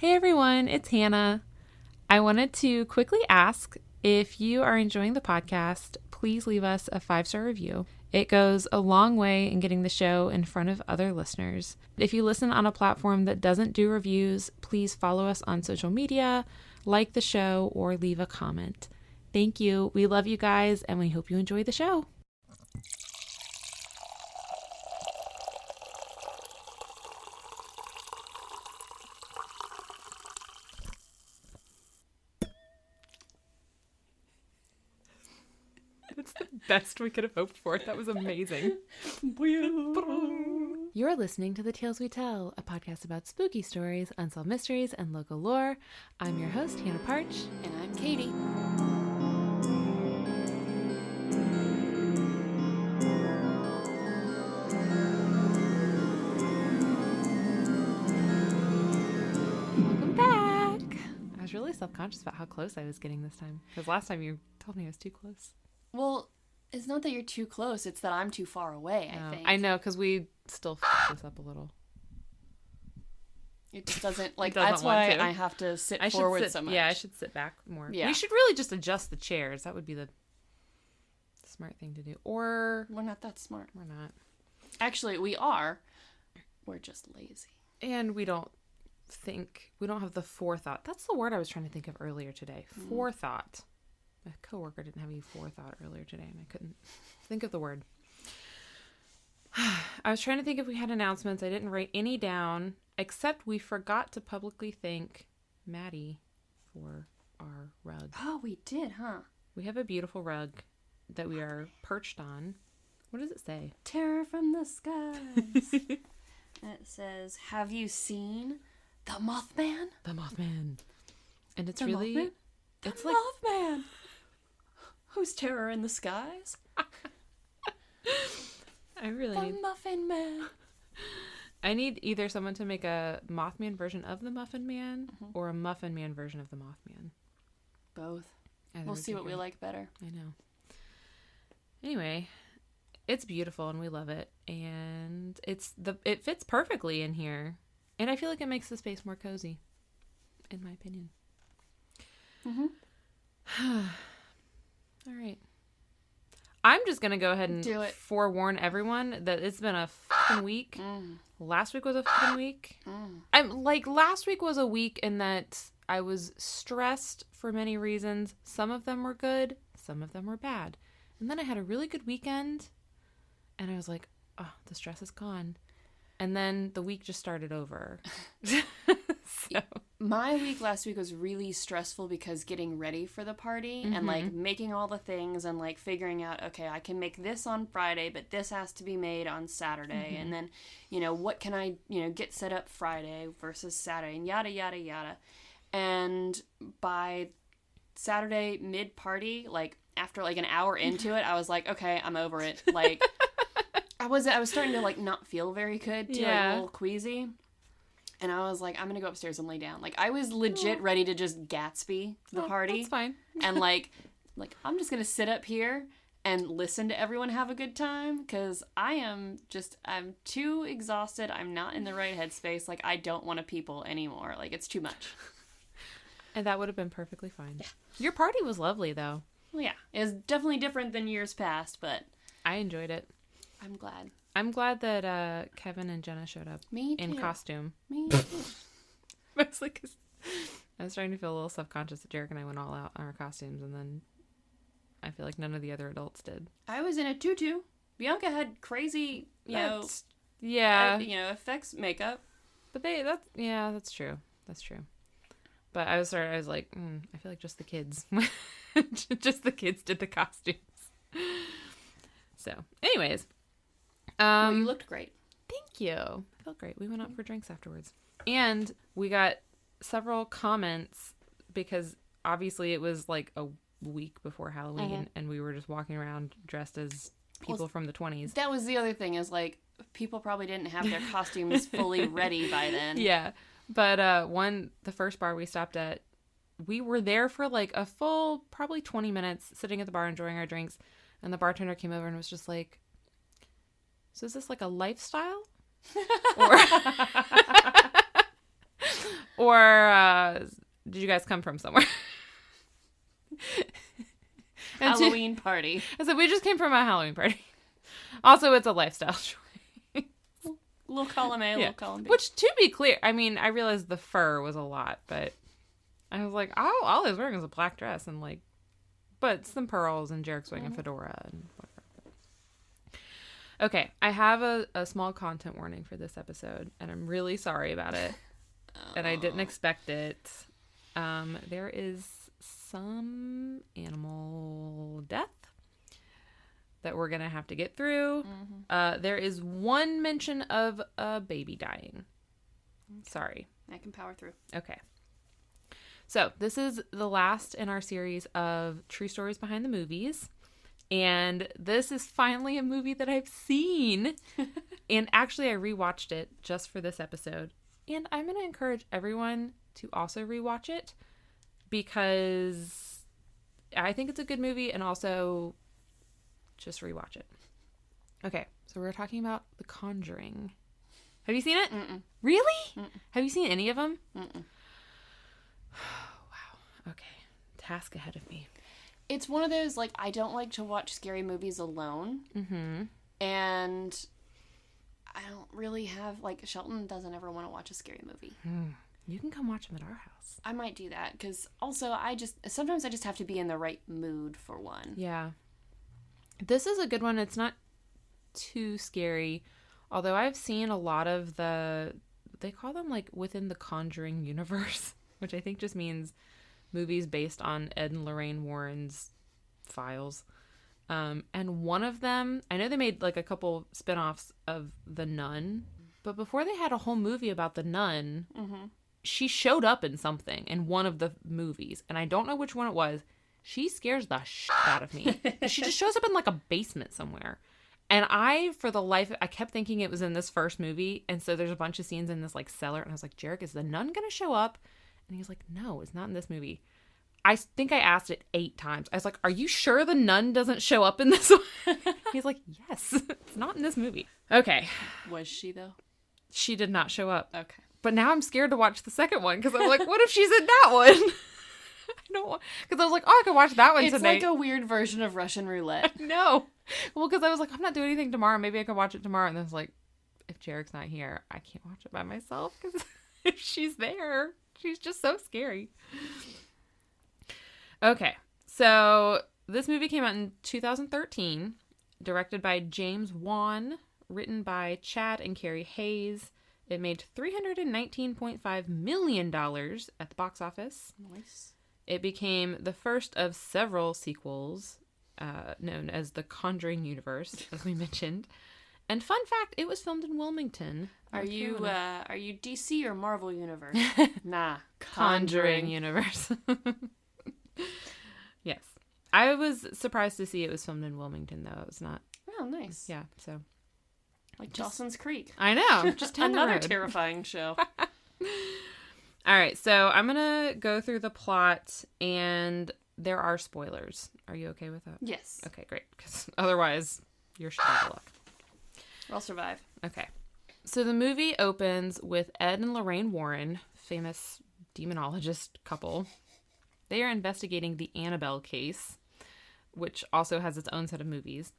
Hey everyone, it's Hannah. I wanted to quickly ask if you are enjoying the podcast, please leave us a 5-star review. It goes a long way in getting the show in front of other listeners. If you listen on a platform that doesn't do reviews, please follow us on social media, like the show, or leave a comment. Thank you. We love you guys, and we hope you enjoy the show. That's the best we could have hoped for. That was amazing. You're listening to The Tales We Tell, a podcast about spooky stories, unsolved mysteries, and local lore. I'm your host, Hannah Parch. And I'm Katy. Welcome back. I was really self-conscious about how close I was getting this time, because last time you told me I was too close. Well, it's not that you're too close, it's that I'm too far away, I think. I know, because we still f***ed this up a little. It just doesn't, like, Doesn't that's why want to. I have to sit forward so much. Yeah, I should sit back more. Yeah. We should really just adjust the chairs. That would be the smart thing to do. Or We're not that smart. we're not. Actually, we are. We're just lazy. And we don't have the forethought. That's the word I was trying to think of earlier today. Forethought. My coworker didn't have any forethought earlier today, and I couldn't think of the word. I was trying to think if we had announcements. I didn't write any down, except we forgot to publicly thank Maddie for our rug. Oh, we did, huh? We have a beautiful rug that we are perched on. What does it say? Terror from the skies. It says, have you seen the Mothman? The Mothman. And it's The really... Mothman? It's the like... Mothman! Who's terror in the skies? I really The need... Muffin Man. I need either someone to make a Mothman version of the Muffin Man or a Muffin Man version of the Mothman. Both. Either We'll would see be what we great. like better. I know. Anyway, it's beautiful and we love it. And it fits perfectly in here. And I feel like it makes the space more cozy, in my opinion. All right. I'm just going to go ahead and Do it. forewarn everyone that it's been a fucking week. Last week was a fucking week. Last week was a week in that I was stressed for many reasons. Some of them were good. Some of them were bad. And then I had a really good weekend. And I was like, oh, the stress is gone. And then the week just started over. So. My week last week was really stressful because getting ready for the party and like making all the things and like figuring out, okay, I can make this on Friday, but this has to be made on Saturday. And then, what can I, get set up Friday versus Saturday and yada, yada, yada. And by Saturday mid-party, like after like an hour into it, I was like, okay, I'm over it. Like I was starting to like not feel very good, like a little queasy. And I was like, I'm going to go upstairs and lay down. Like, I was legit ready to just Gatsby the party. That's fine. And, like I'm just going to sit up here and listen to everyone have a good time. Because I'm too exhausted. I'm not in the right headspace. Like, I don't want to people anymore. Like, it's too much. And that would have been perfectly fine. Yeah. Your party was lovely, though. Well, yeah. It was definitely different than years past, but I enjoyed it. I'm glad. I'm glad that Kevin and Jenna showed up in costume. Me too. Mostly because I was starting to feel a little self-conscious that Derek and I went all out on our costumes, and then I feel like none of the other adults did. I was in a tutu. Bianca had crazy, effects makeup. But that's true. That's true. But I was like, I feel like just the kids. Just the kids did the costumes. So, anyways. Well, you looked great. Thank you. I felt great. We went out for drinks afterwards. And we got several comments because obviously it was like a week before Halloween and we were just walking around dressed as people from the 20s. That was the other thing is like people probably didn't have their costumes fully ready by then. Yeah. But the first bar we stopped at, we were there for like a full probably 20 minutes sitting at the bar enjoying our drinks. And the bartender came over and was just like, so is this like a lifestyle? or did you guys come from somewhere? Halloween party. I said, we just came from a Halloween party. Also, it's a lifestyle choice. Little column A, little column B. Which, to be clear, I mean, I realized the fur was a lot, but I was like, oh, all I was wearing was a black dress and like, but some pearls and Jarek's wearing a fedora and whatever. Okay, I have a small content warning for this episode, and I'm really sorry about it. And I didn't expect it. There is some animal death that we're going to have to get through. There is one mention of a baby dying. Sorry. I can power through. Okay. So this is the last in our series of True Stories Behind the Movies. And this is finally a movie that I've seen. And actually I rewatched it just for this episode. And I'm going to encourage everyone to also rewatch it because I think it's a good movie, and also just rewatch it. Okay, so we're talking about The Conjuring. Have you seen it? Mm-mm. Really? Mm-mm. Have you seen any of them? Mm-mm. Wow. Okay. Task ahead of me. It's one of those, like, I don't like to watch scary movies alone. Mm-hmm. And I don't really have, like, Shelton doesn't ever want to watch a scary movie. You can come watch them at our house. I might do that, because also sometimes I just have to be in the right mood for one. Yeah. This is a good one. It's not too scary. Although I've seen a lot of they call them like within the Conjuring universe, which I think just means movies based on Ed and Lorraine Warren's files. And one of them, I know they made like a couple spinoffs of The Nun, but before they had a whole movie about the nun, she showed up in something in one of the movies, and I don't know which one it was. She scares the shit out of me. She just shows up in like a basement somewhere. And I kept thinking it was in this first movie. And so there's a bunch of scenes in this like cellar. And I was like, Jarek, is the nun going to show up? And he's like, no, it's not in this movie. I think I asked it 8 times. I was like, are you sure the nun doesn't show up in this one? He's like, yes, it's not in this movie. Okay. Was she though? She did not show up. Okay. But now I'm scared to watch the second one because I'm like, what if she's in that one? I don't want, because I was like, oh, I could watch that one it's tonight. It's like a weird version of Russian roulette. No. Well, because I was like, I'm not doing anything tomorrow. Maybe I can watch it tomorrow. And then it's like, if Jarek's not here, I can't watch it by myself because if she's there, she's just so scary. Okay. So this movie came out in 2013, directed by James Wan, written by Chad and Carrie Hayes. It made $319.5 million at the box office. Nice. It became the first of several sequels known as the Conjuring Universe, as we mentioned. And fun fact, it was filmed in Wilmington. Are you DC or Marvel Universe? Nah. Conjuring Universe. Yes. I was surprised to see it was filmed in Wilmington, though. It was not. Oh, nice. Yeah, so. Like Dawson's Creek. I know. Just another terrifying show. All right, so I'm going to go through the plot, and there are spoilers. Are you okay with that? Yes. Okay, great, because otherwise you're shit out of luck. I'll survive. Okay. So the movie opens with Ed and Lorraine Warren, famous demonologist couple. They are investigating the Annabelle case, which also has its own set of movies.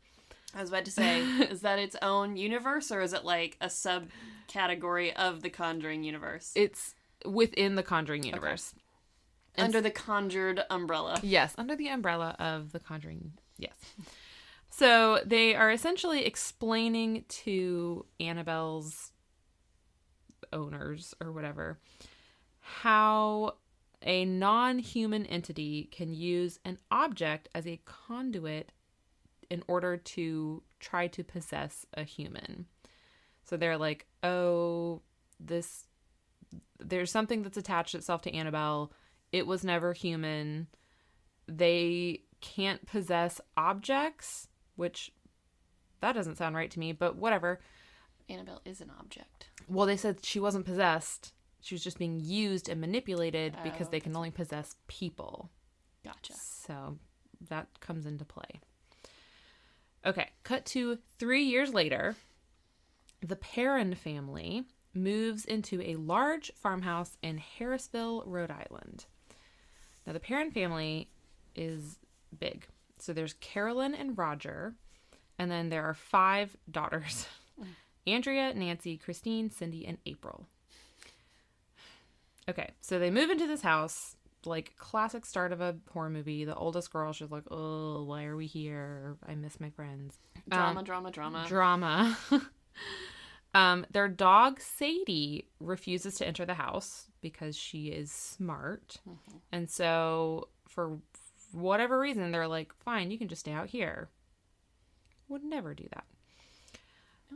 I was about to say, is that its own universe, or is it like a subcategory of the Conjuring universe? It's within the Conjuring universe. Okay. Under the Conjured umbrella. Yes, under the umbrella of the Conjuring, yes. So they are essentially explaining to Annabelle's owners, or whatever, how a non-human entity can use an object as a conduit in order to try to possess a human. So they're like, oh, there's something that's attached itself to Annabelle. It was never human. They can't possess objects, which that doesn't sound right to me, but whatever. Annabelle is an object. Well, they said she wasn't possessed. She was just being used and manipulated because they can only possess people. Gotcha. So that comes into play. Okay, cut to 3 years later. The Perron family moves into a large farmhouse in Harrisville, Rhode Island. Now, the Perron family is big. So there's Carolyn and Roger, and then there are 5 daughters. Andrea, Nancy, Christine, Cindy, and April. Okay, so they move into this house, like classic start of a horror movie. The oldest girl, she's like, oh, why are we here? I miss my friends. Drama. Their dog, Sadie, refuses to enter the house because she is smart. Mm-hmm. And so for whatever reason, they're like, fine, you can just stay out here. Would never do that.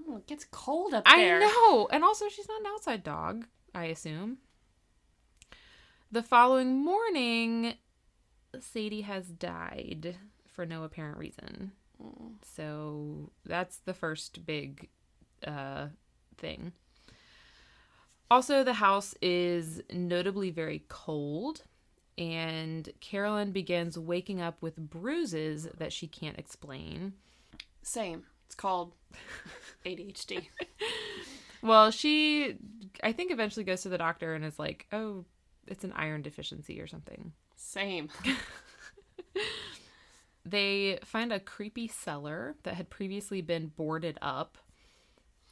Oh, it gets cold up there. I know. And also, she's not an outside dog, I assume. The following morning, Sadie has died for no apparent reason. So that's the first big thing. Also, the house is notably very cold, and Carolyn begins waking up with bruises that she can't explain. Same. It's called ADHD. Well, she, I think, eventually goes to the doctor and is like, oh, it's an iron deficiency or something. Same. They find a creepy cellar that had previously been boarded up.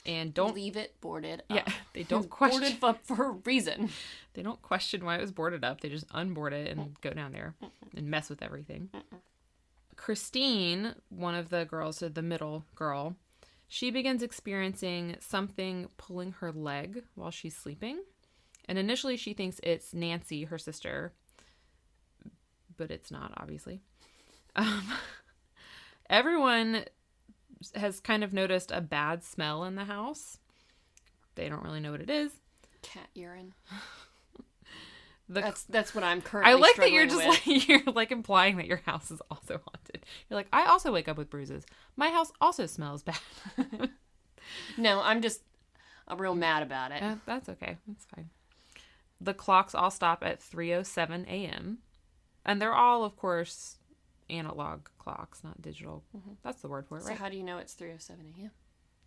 And don't leave it boarded up. Yeah, they don't question. Boarded up for a reason. They don't question why it was boarded up. They just unboard it and go down there and mess with everything. Christine, one of the girls, so the middle girl, she begins experiencing something pulling her leg while she's sleeping. And initially she thinks it's Nancy, her sister, but it's not, obviously. Everyone has kind of noticed a bad smell in the house. They don't really know what it is. Cat urine. That's what I'm currently. I like that you're just like you're like implying that your house is also haunted. You're like, I also wake up with bruises. My house also smells bad. No, I'm real mad about it. That's okay. That's fine. The clocks all stop at 3:07 a.m. And they're all, of course, analog clocks, not digital. Mm-hmm. That's the word for it, right? So how do you know it's 3:07 a.m.?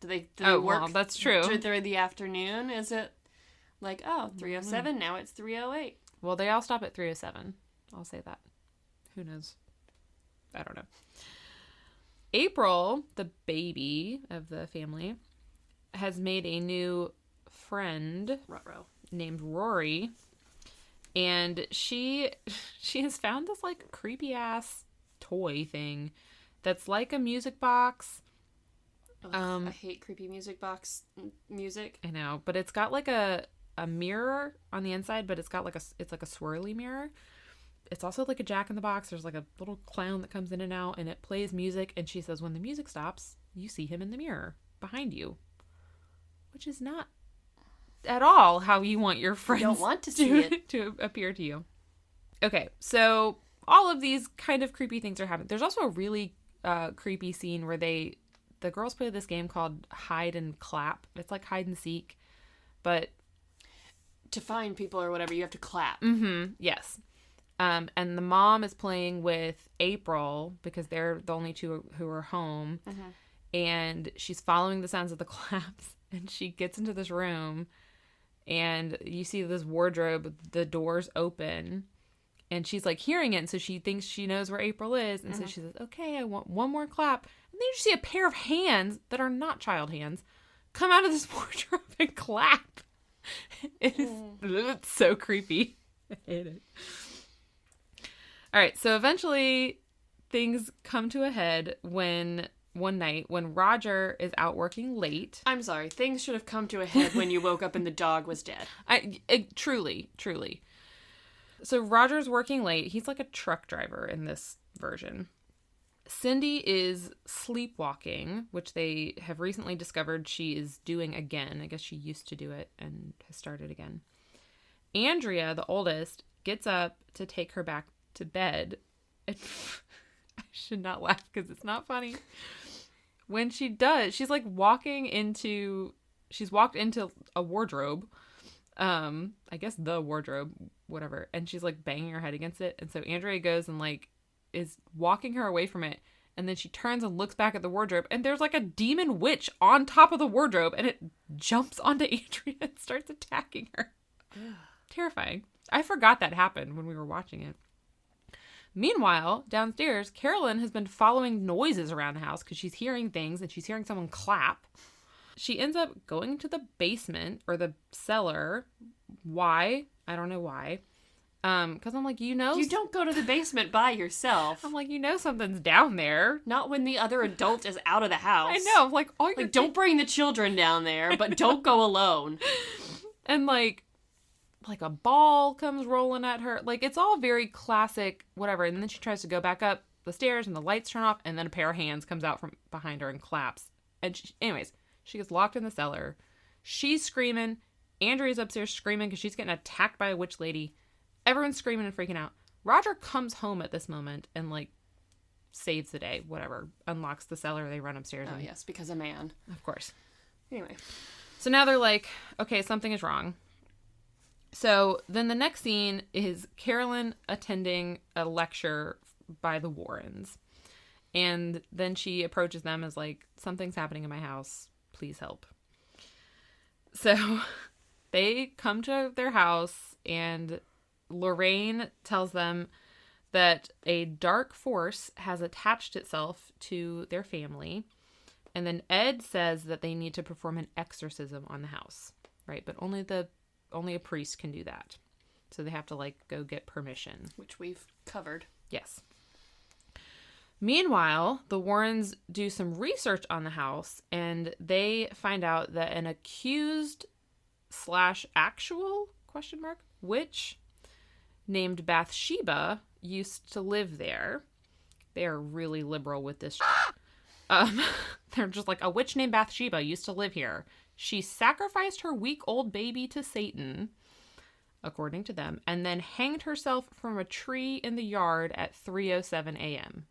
Do they work? Well, that's true. Through the afternoon? Is it like, 3:07, now it's 3:08? Well, they all stop at 3:07. I'll say that. Who knows? I don't know. April, the baby of the family, has made a new friend named Rory. And she has found this like creepy ass toy thing that's like a music box. I hate creepy music box music. I know, but it's got like a mirror on the inside, but it's got like it's like a swirly mirror. It's also like a Jack in the Box. There's like a little clown that comes in and out, and it plays music. And she says, when the music stops, you see him in the mirror behind you, which is not at all how you want your friends you don't want to see it to appear to you. Okay, so all of these kind of creepy things are happening. There's also a really creepy scene where the girls play this game called hide and clap. It's like hide and seek, but to find people or whatever, you have to clap. Mm-hmm. Yes. And the mom is playing with April because they're the only two who are home. Mm-hmm. And she's following the sounds of the claps. And she gets into this room and you see this wardrobe, the doors open. And she's like hearing it. And so she thinks she knows where April is. And so she says, okay, I want one more clap. And then you see a pair of hands that are not child hands come out of this wardrobe and clap. It's so creepy. I hate it. All right, so eventually things come to a head when one night when Roger is out working late. I'm sorry, things should have come to a head when you woke up and the dog was dead. Truly. So Roger's working late. He's like a truck driver in this version. Cindy is sleepwalking, which they have recently discovered she is doing again. I guess she used to do it and has started again. Andrea, the oldest, gets up to take her back to bed. I should not laugh because it's not funny. When she does, she's like walked into a wardrobe. I guess the wardrobe, whatever. And she's like banging her head against it. And so Andrea goes and like is walking her away from it. And then she turns and looks back at the wardrobe. And there's like a demon witch on top of the wardrobe. And it jumps onto Andrea and starts attacking her. Terrifying. I forgot that happened when we were watching it. Meanwhile, downstairs, Carolyn has been following noises around the house because she's hearing things and she's hearing someone clap. She ends up going to the basement or the cellar. Why? I don't know why. Because I'm like, you don't go to the basement by yourself. I'm like, something's down there. Not when the other adult is out of the house. I know. Like, don't bring the children down there, but don't go alone. And like a ball comes rolling at her. Like, it's all very classic, whatever. And then she tries to go back up the stairs and the lights turn off and then a pair of hands comes out from behind her and claps. And she gets locked in the cellar. She's screaming. Andrea's upstairs screaming because she's getting attacked by a witch lady. Everyone's screaming and freaking out. Roger comes home at this moment and, like, saves the day. Whatever. Unlocks the cellar. They run upstairs. Oh, yes, because a man. Of course. Anyway. So now they're like, okay, something is wrong. So then the next scene is Carolyn attending a lecture by the Warrens. And then she approaches them as like, something's happening in my house. Please help. So they come to their house and Lorraine tells them that a dark force has attached itself to their family. And then Ed says that they need to perform an exorcism on the house, right? But only a priest can do that. So they have to like go get permission. Which we've covered. Yes. Meanwhile, the Warrens do some research on the house and they find out that an accused / actual ? Witch named Bathsheba used to live there. They are really liberal with this. They're just like, a witch named Bathsheba used to live here. She sacrificed her week-old baby to Satan, according to them, and then hanged herself from a tree in the yard at 3:07 a.m.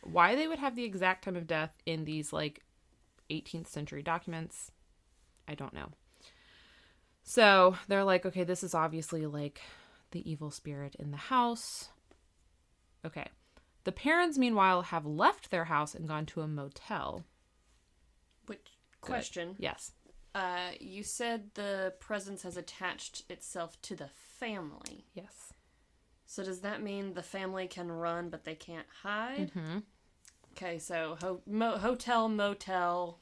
Why they would have the exact time of death in these, like, 18th century documents, I don't know. So they're like, okay, this is obviously, like, the evil spirit in the house. Okay. The Perrons, meanwhile, have left their house and gone to a motel. Question. Yes. You said the presence has attached itself to the family. Yes. So does that mean the family can run, but they can't hide? Mm-hmm. Okay, so hotel, motel,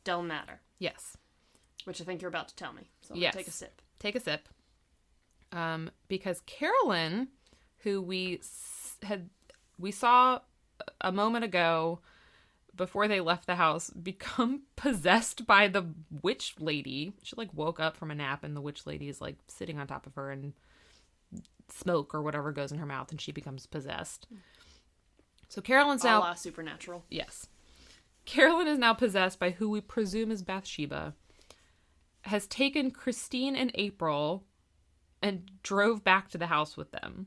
don't matter. Yes. Which I think you're about to tell me. So I'm yes. going to take a sip. Take a sip. Because Carolyn, who we saw a moment ago before they left the house, become possessed by the witch lady. She like woke up from a nap and the witch lady is like sitting on top of her and smoke or whatever goes in her mouth and she becomes possessed. So Carolyn's now... A la Supernatural. Yes. Carolyn is now possessed by who we presume is Bathsheba, has taken Christine and April and drove back to the house with them.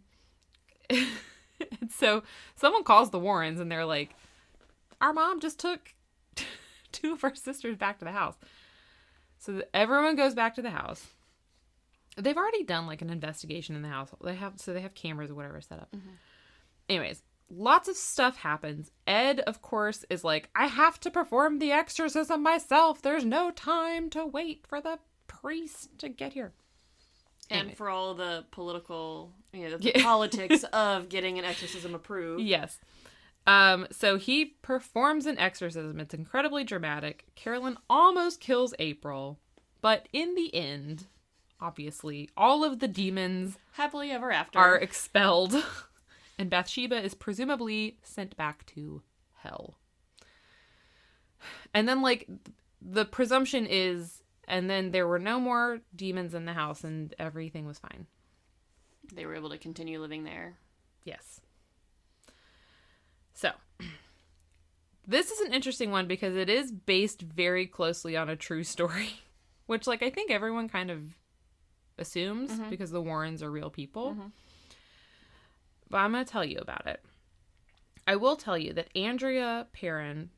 And so someone calls the Warrens and they're like, our mom just took 2 of our sisters back to the house. So everyone goes back to the house. They've already done like an investigation in the house. They have cameras or whatever set up. Mm-hmm. Anyways, lots of stuff happens. Ed, of course, is like, I have to perform the exorcism myself. There's no time to wait for the priest to get here. And for all the political, the politics of getting an exorcism approved. Yes. So he performs an exorcism. It's incredibly dramatic. Carolyn almost kills April. But in the end, obviously, all of the demons happily ever after are expelled. And Bathsheba is presumably sent back to hell. And then, like, the presumption is... And then there were no more demons in the house and everything was fine. They were able to continue living there. Yes. So, this is an interesting one because it is based very closely on a true story. Which, like, I think everyone kind of assumes because the Warrens are real people. Mm-hmm. But I'm going to tell you about it. I will tell you that Andrea Perron,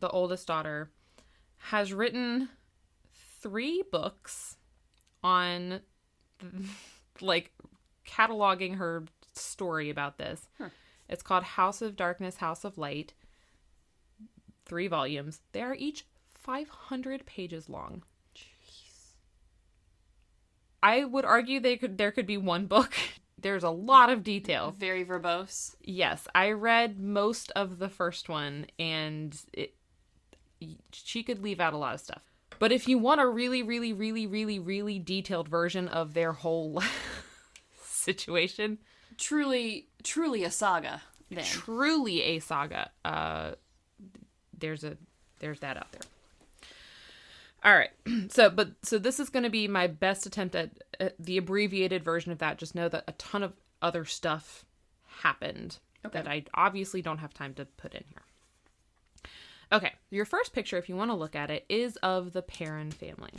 the oldest daughter, has written 3 books on, like, cataloging her story about this. Huh. It's called House of Darkness, House of Light. 3 volumes. They are each 500 pages long. Jeez. I would argue there could be one book. there's a lot of detail. Very verbose. Yes, I read most of the first one, and she could leave out a lot of stuff. But if you want a really, really, really, really, really detailed version of their whole situation, truly a saga. Then. Truly a saga. There's that out there. All right. So this is going to be my best attempt at the abbreviated version of that. Just know that a ton of other stuff happened that I obviously don't have time to put in here. Okay. Your first picture, if you want to look at it, is of the Perron family.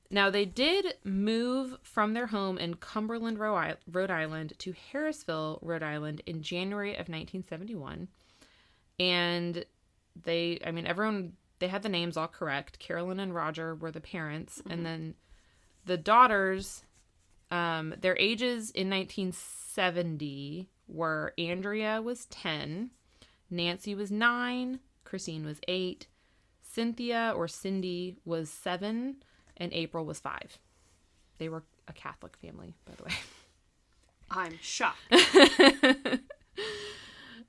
Now, they did move from their home in Cumberland, Rhode Island to Harrisville, Rhode Island in January of 1971. And they had the names all correct. Carolyn and Roger were the parents. Mm-hmm. And then the daughters, their ages in 1970 were Andrea was 10, Nancy was 9, Christine was 8, Cynthia or Cindy was 7, and April was 5. They were a Catholic family, by the way. I'm shocked.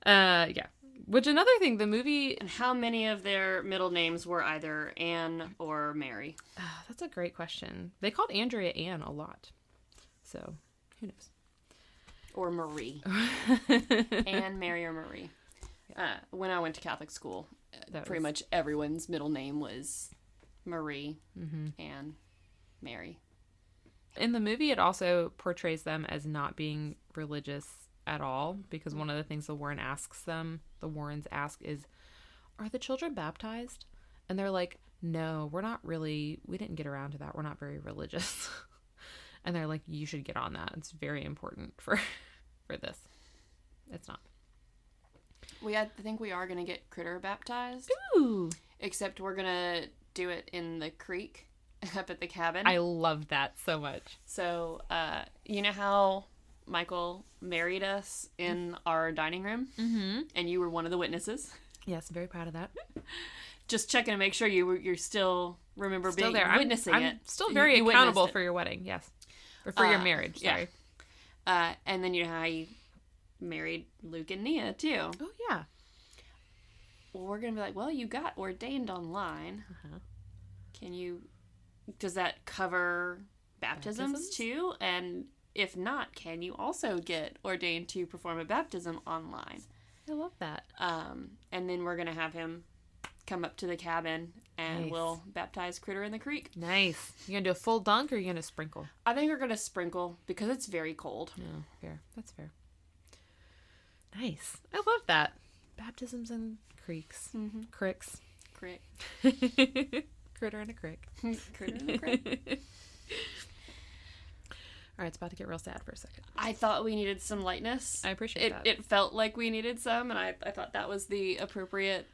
Yeah. Which another thing, the movie... And how many of their middle names were either Anne or Mary? That's a great question. They called Andrea Anne a lot. So, who knows? Or Marie. Anne, Mary, or Marie. When I went to Catholic school, pretty much everyone's middle name was Marie, Anne, Mary. In the movie, it also portrays them as not being religious at all, because one of the things the Warrens ask is, are the children baptized? And they're like, no, we're not really, we didn't get around to that. We're not very religious. And they're like, you should get on that. It's very important for this. It's not. I think we are going to get Critter baptized. Ooh. Except we're going to do it in the creek up at the cabin. I love that so much. So, you know how Michael married us in our dining room? Mm-hmm. And you were one of the witnesses? Yes, I'm very proud of that. Just checking to make sure you're still witnessing it. I'm still very accountable for your wedding, yes. Or for your marriage, sorry. Yeah. And then you know how you married Luke and Nia, too. Oh, yeah. Well, we're going to be like, well, you got ordained online. Uh-huh. Does that cover baptisms too? And if not, can you also get ordained to perform a baptism online? I love that. And then we're going to have him come up to the cabin and we'll baptize Critter in the creek. Nice. You going to do a full dunk or are you going to sprinkle? I think we're going to sprinkle because it's very cold. No, fair. That's fair. Nice. I love that. Baptisms in creeks. Mm-hmm. Cricks. Crick. Critter in a crick. Critter in a crick. All right, it's about to get real sad for a second. I thought we needed some lightness. I appreciate that. It felt like we needed some, and I thought that was the appropriate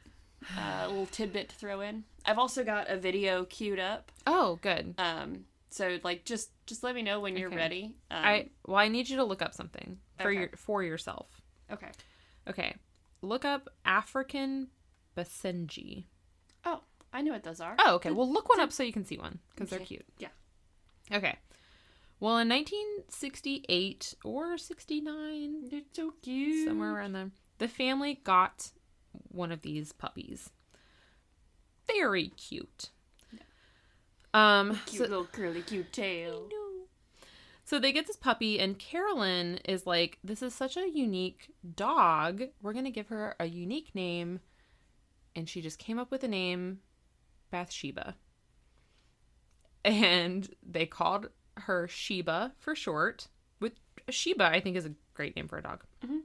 little tidbit to throw in. I've also got a video queued up. Oh, good. So like just let me know when you're ready. I need you to look up something for yourself. Okay. Look up African Basenji. Oh, I know what those are. Oh, okay. Well, look one up so you can see one because they're cute. Yeah. Okay. Well, in 1968 or 69, they're so cute. Somewhere around there, the family got one of these puppies. Very cute. Yeah. Cute little curly cute tail. So they get this puppy, and Carolyn is like, this is such a unique dog. We're going to give her a unique name. And she just came up with the name Bathsheba. And they called her Sheba for short. Sheba, I think, is a great name for a dog. Mm-hmm.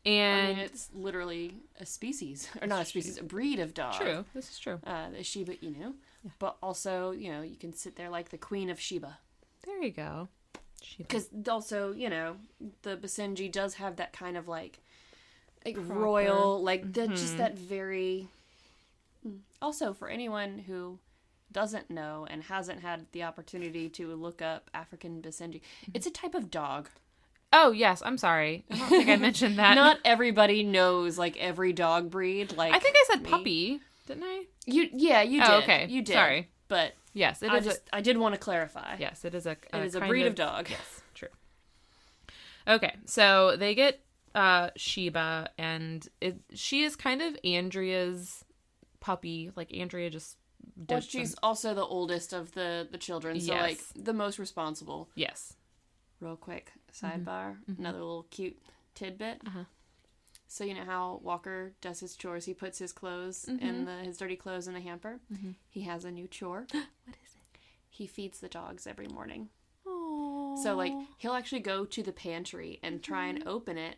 And it's literally a species, or not a species, a breed of dog. True, this is true. The Sheba Inu, but also, you can sit there like the Queen of Sheba. There you go. Because also, the Basenji does have that kind of like royal, like just that very. Also, for anyone who doesn't know and hasn't had the opportunity to look up African Basenji, it's a type of dog. Oh, yes. I'm sorry. I don't think I mentioned that. Not everybody knows, like, every dog breed. Like, I think I said puppy, didn't I? You did. Oh, okay. You did. Sorry. But yes, I did want to clarify. Yes, it is a breed of dog. Yes, true. Okay, so they get Sheba, and she is kind of Andrea's puppy. Like, Andrea just did Well, she's also the oldest of the children, so, Yes. like, the most responsible. Yes. Real quick, sidebar, another little cute tidbit. Uh-huh. So you know how Walker does his chores? He puts his clothes in his dirty clothes in the hamper. He has a new chore. What is it? He feeds the dogs every morning. Oh. So, like, he'll actually go to the pantry and try and open it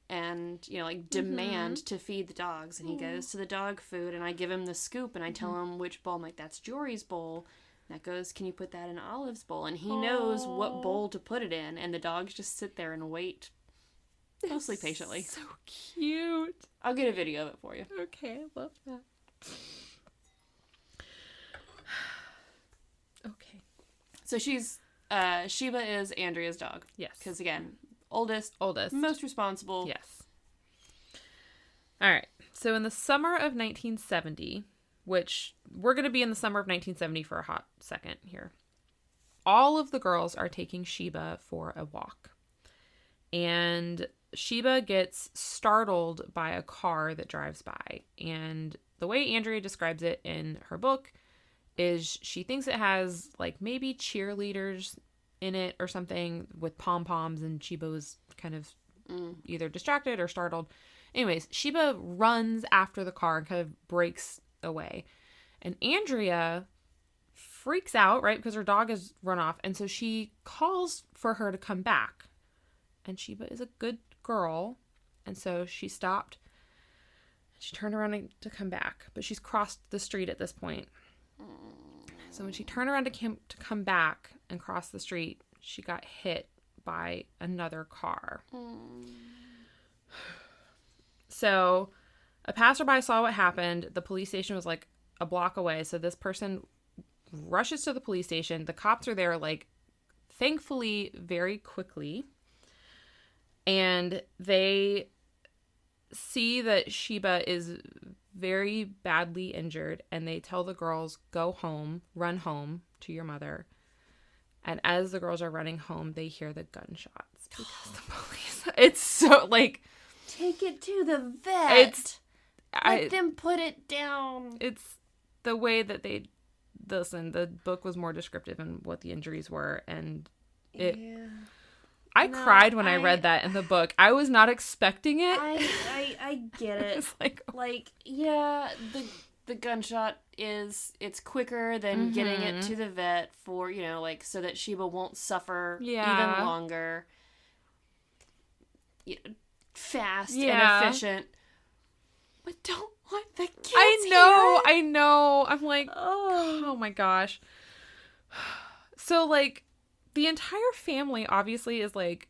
and, you know, like, demand to feed the dogs. And he goes to the dog food, and I give him the scoop, and I tell him which bowl. I'm like, that's Jory's bowl. And that goes, can you put that in Olive's bowl? And he knows what bowl to put it in, and the dogs just sit there and wait, mostly patiently. So cute. I'll get a video of it for you. Okay, I love that. Okay. So Sheba is Andrea's dog. Yes. Because, again, oldest, Oldest. most responsible. Yes. All right. So in the summer of 1970, which we're going to be in the summer of 1970 for a hot second here, all of the girls are taking Sheba for a walk. And Sheba gets startled by a car that drives by. And the way Andrea describes it in her book is she thinks it has, like, maybe cheerleaders in it or something with pom-poms, and Sheba was kind of either distracted or startled. Anyways, Sheba runs after the car and kind of breaks away. And Andrea freaks out, right, because her dog has run off. And so she calls for her to come back. And Sheba is a good girl. And so she stopped. She turned around to come back. But she's crossed the street at this point. So when she turned around to come back and cross the street, she got hit by another car. So a passerby saw what happened. The police station was like a block away. So this person rushes to the police station. The cops are there, like, thankfully, very quickly. And they see that Sheba is very badly injured. And they tell the girls, go home, run home to your mother. And as the girls are running home, they hear the gunshots. Because the police... It's so, like... Take it to the vet. Let them put it down. It's the way that they... Listen, the book was more descriptive in what the injuries were. And it... Yeah. I cried when I read that in the book. I was not expecting it. I get it. It's like, yeah, the gunshot it's quicker than getting it to the vet for, you know, like, so that Sheba won't suffer even longer. You know, fast and efficient. But don't let the kids I know. I'm like, oh my gosh. So, like, the entire family obviously is, like,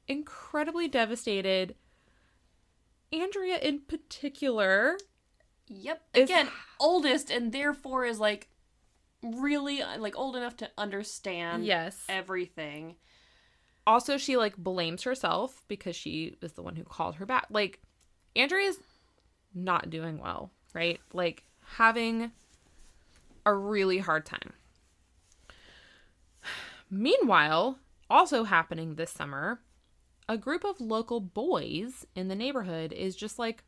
incredibly devastated. Andrea in particular. Yep. Again, oldest, and therefore is, like, really, like, old enough to understand everything. Also, she, like, blames herself because she is the one who called her back. Like, Andrea's not doing well, right? Like, having a really hard time. Meanwhile, also happening this summer, a group of local boys in the neighborhood is just, like,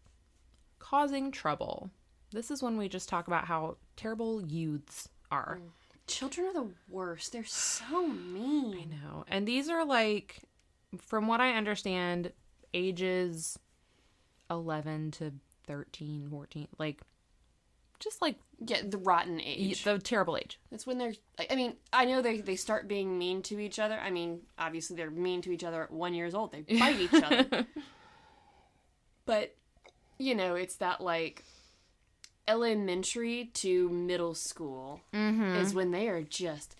causing trouble. This is when we just talk about how terrible youths are. Children are the worst. They're so mean. I know. And these are, like, from what I understand, ages 11 to 13, 14. Like, just, like... Yeah, the rotten age. The terrible age. That's when they're... I mean, I know they start being mean to each other. I mean, obviously they're mean to each other at 1 year old. They bite each other. But, you know, it's that, like, elementary to middle school is when they are just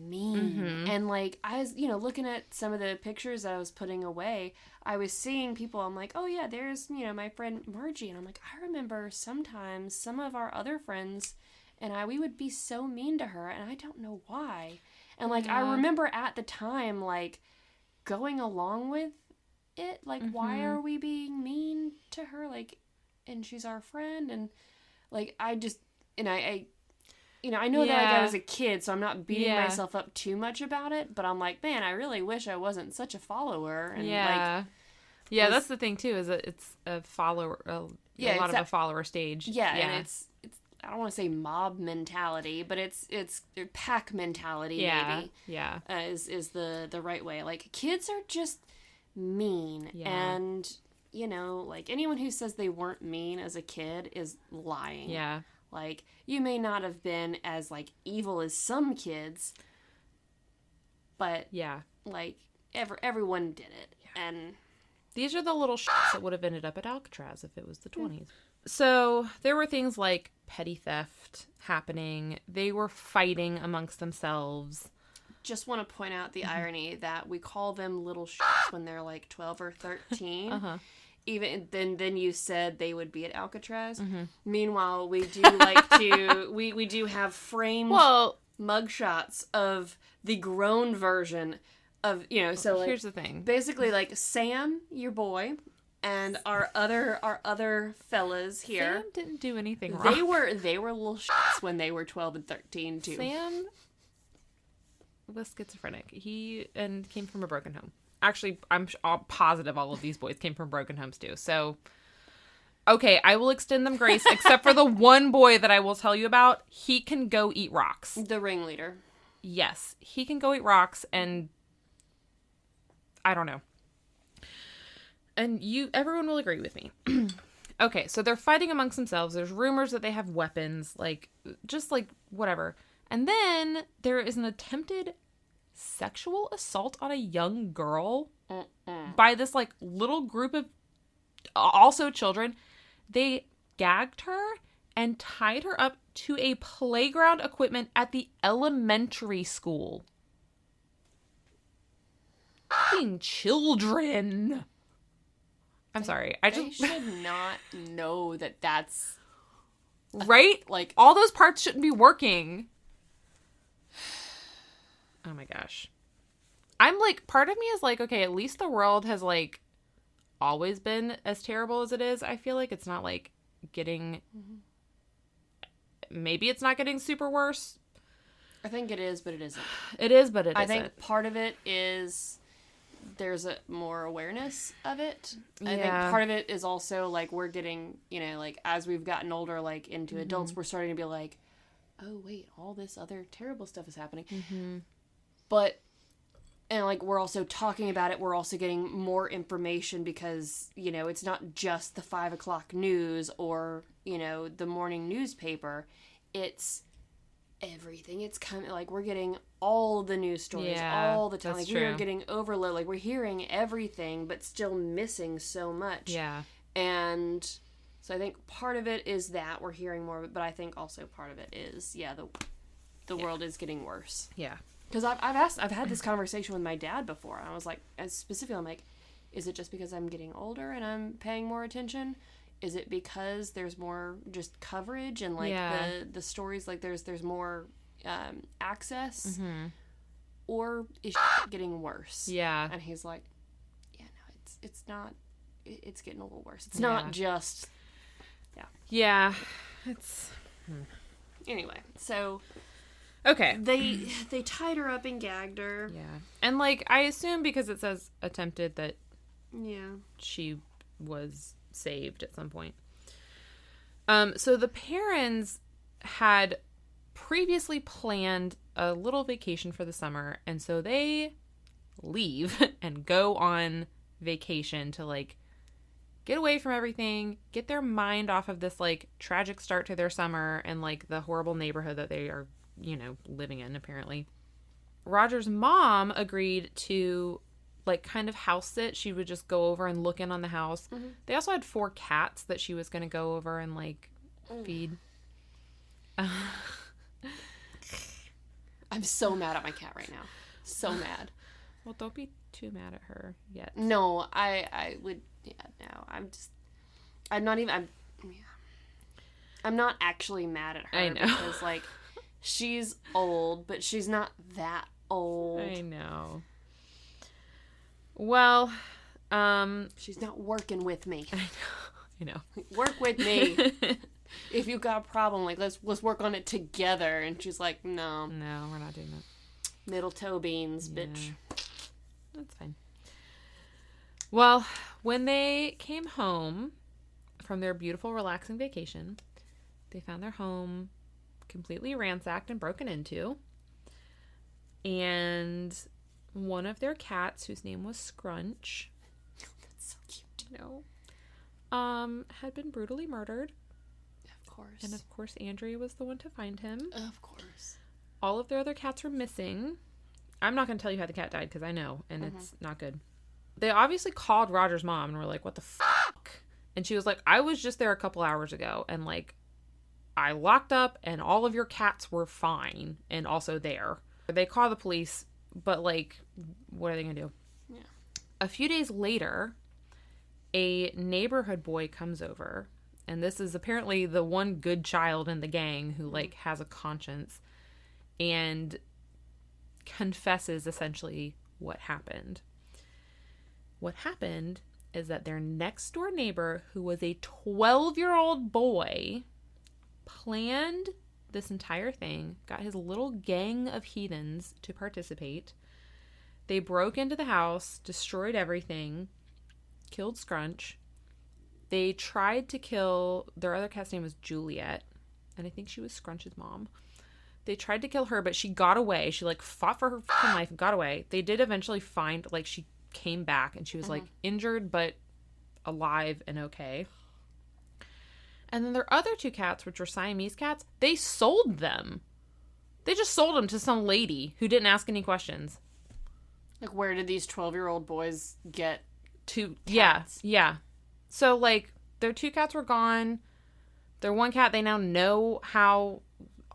mean. And, like, I was, you know, looking at some of the pictures that I was putting away, I was seeing people, I'm like, oh yeah, there's, you know, my friend Margie, and I'm like, I remember sometimes some of our other friends and we would be so mean to her, and I don't know why. And, like, I remember at the time, like, going along with it, like, why are we being mean to her, like, and she's our friend, and, like, I just, and I you know, I know that like, I was a kid, so I'm not beating myself up too much about it, but I'm like, man, I really wish I wasn't such a follower. And like, that's the thing too, is that it's a follower, a lot of a follower stage. Yeah, and it's I don't want to say mob mentality, but it's pack mentality, maybe. Yeah. Is the right way. Like, kids are just mean. Yeah. And, you know, like, anyone who says they weren't mean as a kid is lying. Yeah. Like, you may not have been as, like, evil as some kids, but, like, everyone did it. Yeah. And these are the little shits that would have ended up at Alcatraz if it was the 20s. So there were things like petty theft happening. They were fighting amongst themselves. Just want to point out the irony that we call them little shits when they're, like, 12 or 13. Uh-huh. Even then you said they would be at Alcatraz. Mm-hmm. Meanwhile, we do like to we do have framed mugshots of the grown version of, you know, so like, here's the thing. Basically, like, Sam, your boy, and our other fellas here. Sam didn't do anything wrong. They were little shits when they were 12 and 13 too. Sam was schizophrenic. He came from a broken home. Actually, I'm positive all of these boys came from broken homes too. So, okay, I will extend them grace, except for the one boy that I will tell you about. He can go eat rocks. The ringleader. Yes, he can go eat rocks, and I don't know. And everyone will agree with me. Okay, so they're fighting amongst themselves. There's rumors that they have weapons, like, just like whatever. And then there is an attempted sexual assault on a young girl by this, like, little group of also children. They gagged her and tied her up to a playground equipment at the elementary school. Fucking children. I'm sorry. They should not know that that's right? Like, all those parts shouldn't be working. Oh my gosh. I'm like, part of me is like, okay, at least the world has, like, always been as terrible as it is. I feel like it's not, like, getting, maybe it's not getting super worse. I think it is, but it isn't. It is, but it isn't. I think part of it is there's more awareness of it. I think part of it is also, like, we're getting, you know, like, as we've gotten older, like, into adults, we're starting to be like, oh, wait, all this other terrible stuff is happening. Mm-hmm. But, and, like, we're also talking about it. We're also getting more information because, you know, it's not just the 5 o'clock news or, you know, the morning newspaper. It's everything. It's kind of like we're getting all the news stories all the time. Like, we're getting overload. Like, we're hearing everything, but still missing so much. Yeah. And so I think part of it is that we're hearing more of it, but I think also part of it is, the world is getting worse. Yeah. Because I've had this conversation with my dad before, and I was like, specifically, I'm like, is it just because I'm getting older and I'm paying more attention? Is it because there's more just coverage and, like, the stories, like, there's more access? Mm-hmm. Or is shit getting worse? Yeah. And he's like, yeah, no, it's not, it's getting a little worse. It's not just, Yeah. It's, Anyway, so... Okay. They tied her up and gagged her. Yeah. And, like, I assume because it says attempted that she was saved at some point. So the Perrons had previously planned a little vacation for the summer, and so they leave and go on vacation to, like, get away from everything, get their mind off of this, like, tragic start to their summer and, like, the horrible neighborhood that they are, you know, living in, apparently. Roger's mom agreed to, like, kind of house sit. She would just go over and look in on the house. Mm-hmm. They also had 4 cats that she was going to go over and, like, feed. I'm so mad at my cat right now. So mad. Well, don't be too mad at her yet. No, I would, no. I'm not actually mad at her. I know. Because, like, she's old, but she's not that old. I know. Well, she's not working with me. I know. Work with me. if you've got a problem, like, let's work on it together. And she's like, no. No, we're not doing that. Middle toe beans, bitch. That's fine. Well, when they came home from their beautiful, relaxing vacation, they found their home completely ransacked and broken into. And one of their cats, whose name was Scrunch, That's so cute. had been brutally murdered. Of course. And of course, Andrea was the one to find him. Of course. All of their other cats were missing. I'm not going to tell you how the cat died because I know, and it's not good. They obviously called Roger's mom and were like, what the fuck? And she was like, I was just there a couple hours ago, and like, I locked up and all of your cats were fine and also there. They call the police, but like, what are they going to do? Yeah. A few days later, a neighborhood boy comes over, and this is apparently the one good child in the gang who like has a conscience, and confesses essentially what happened. What happened is that their next door neighbor, who was a 12-year-old boy, planned this entire thing, got his little gang of heathens to participate. They broke into the house, destroyed everything, killed Scrunch. They tried to kill, their other cat's name was Juliet, and I think she was Scrunch's mom. They tried to kill her, but she got away. She like fought for her fucking life and got away. They did eventually find, like, she came back and she was like injured but alive and okay. And then their other two cats, which were Siamese cats, they sold them. They just sold them to some lady who didn't ask any questions. Like, where did these 12-year-old boys get to cats? Yeah. So like, their two cats were gone. Their one cat, they now know how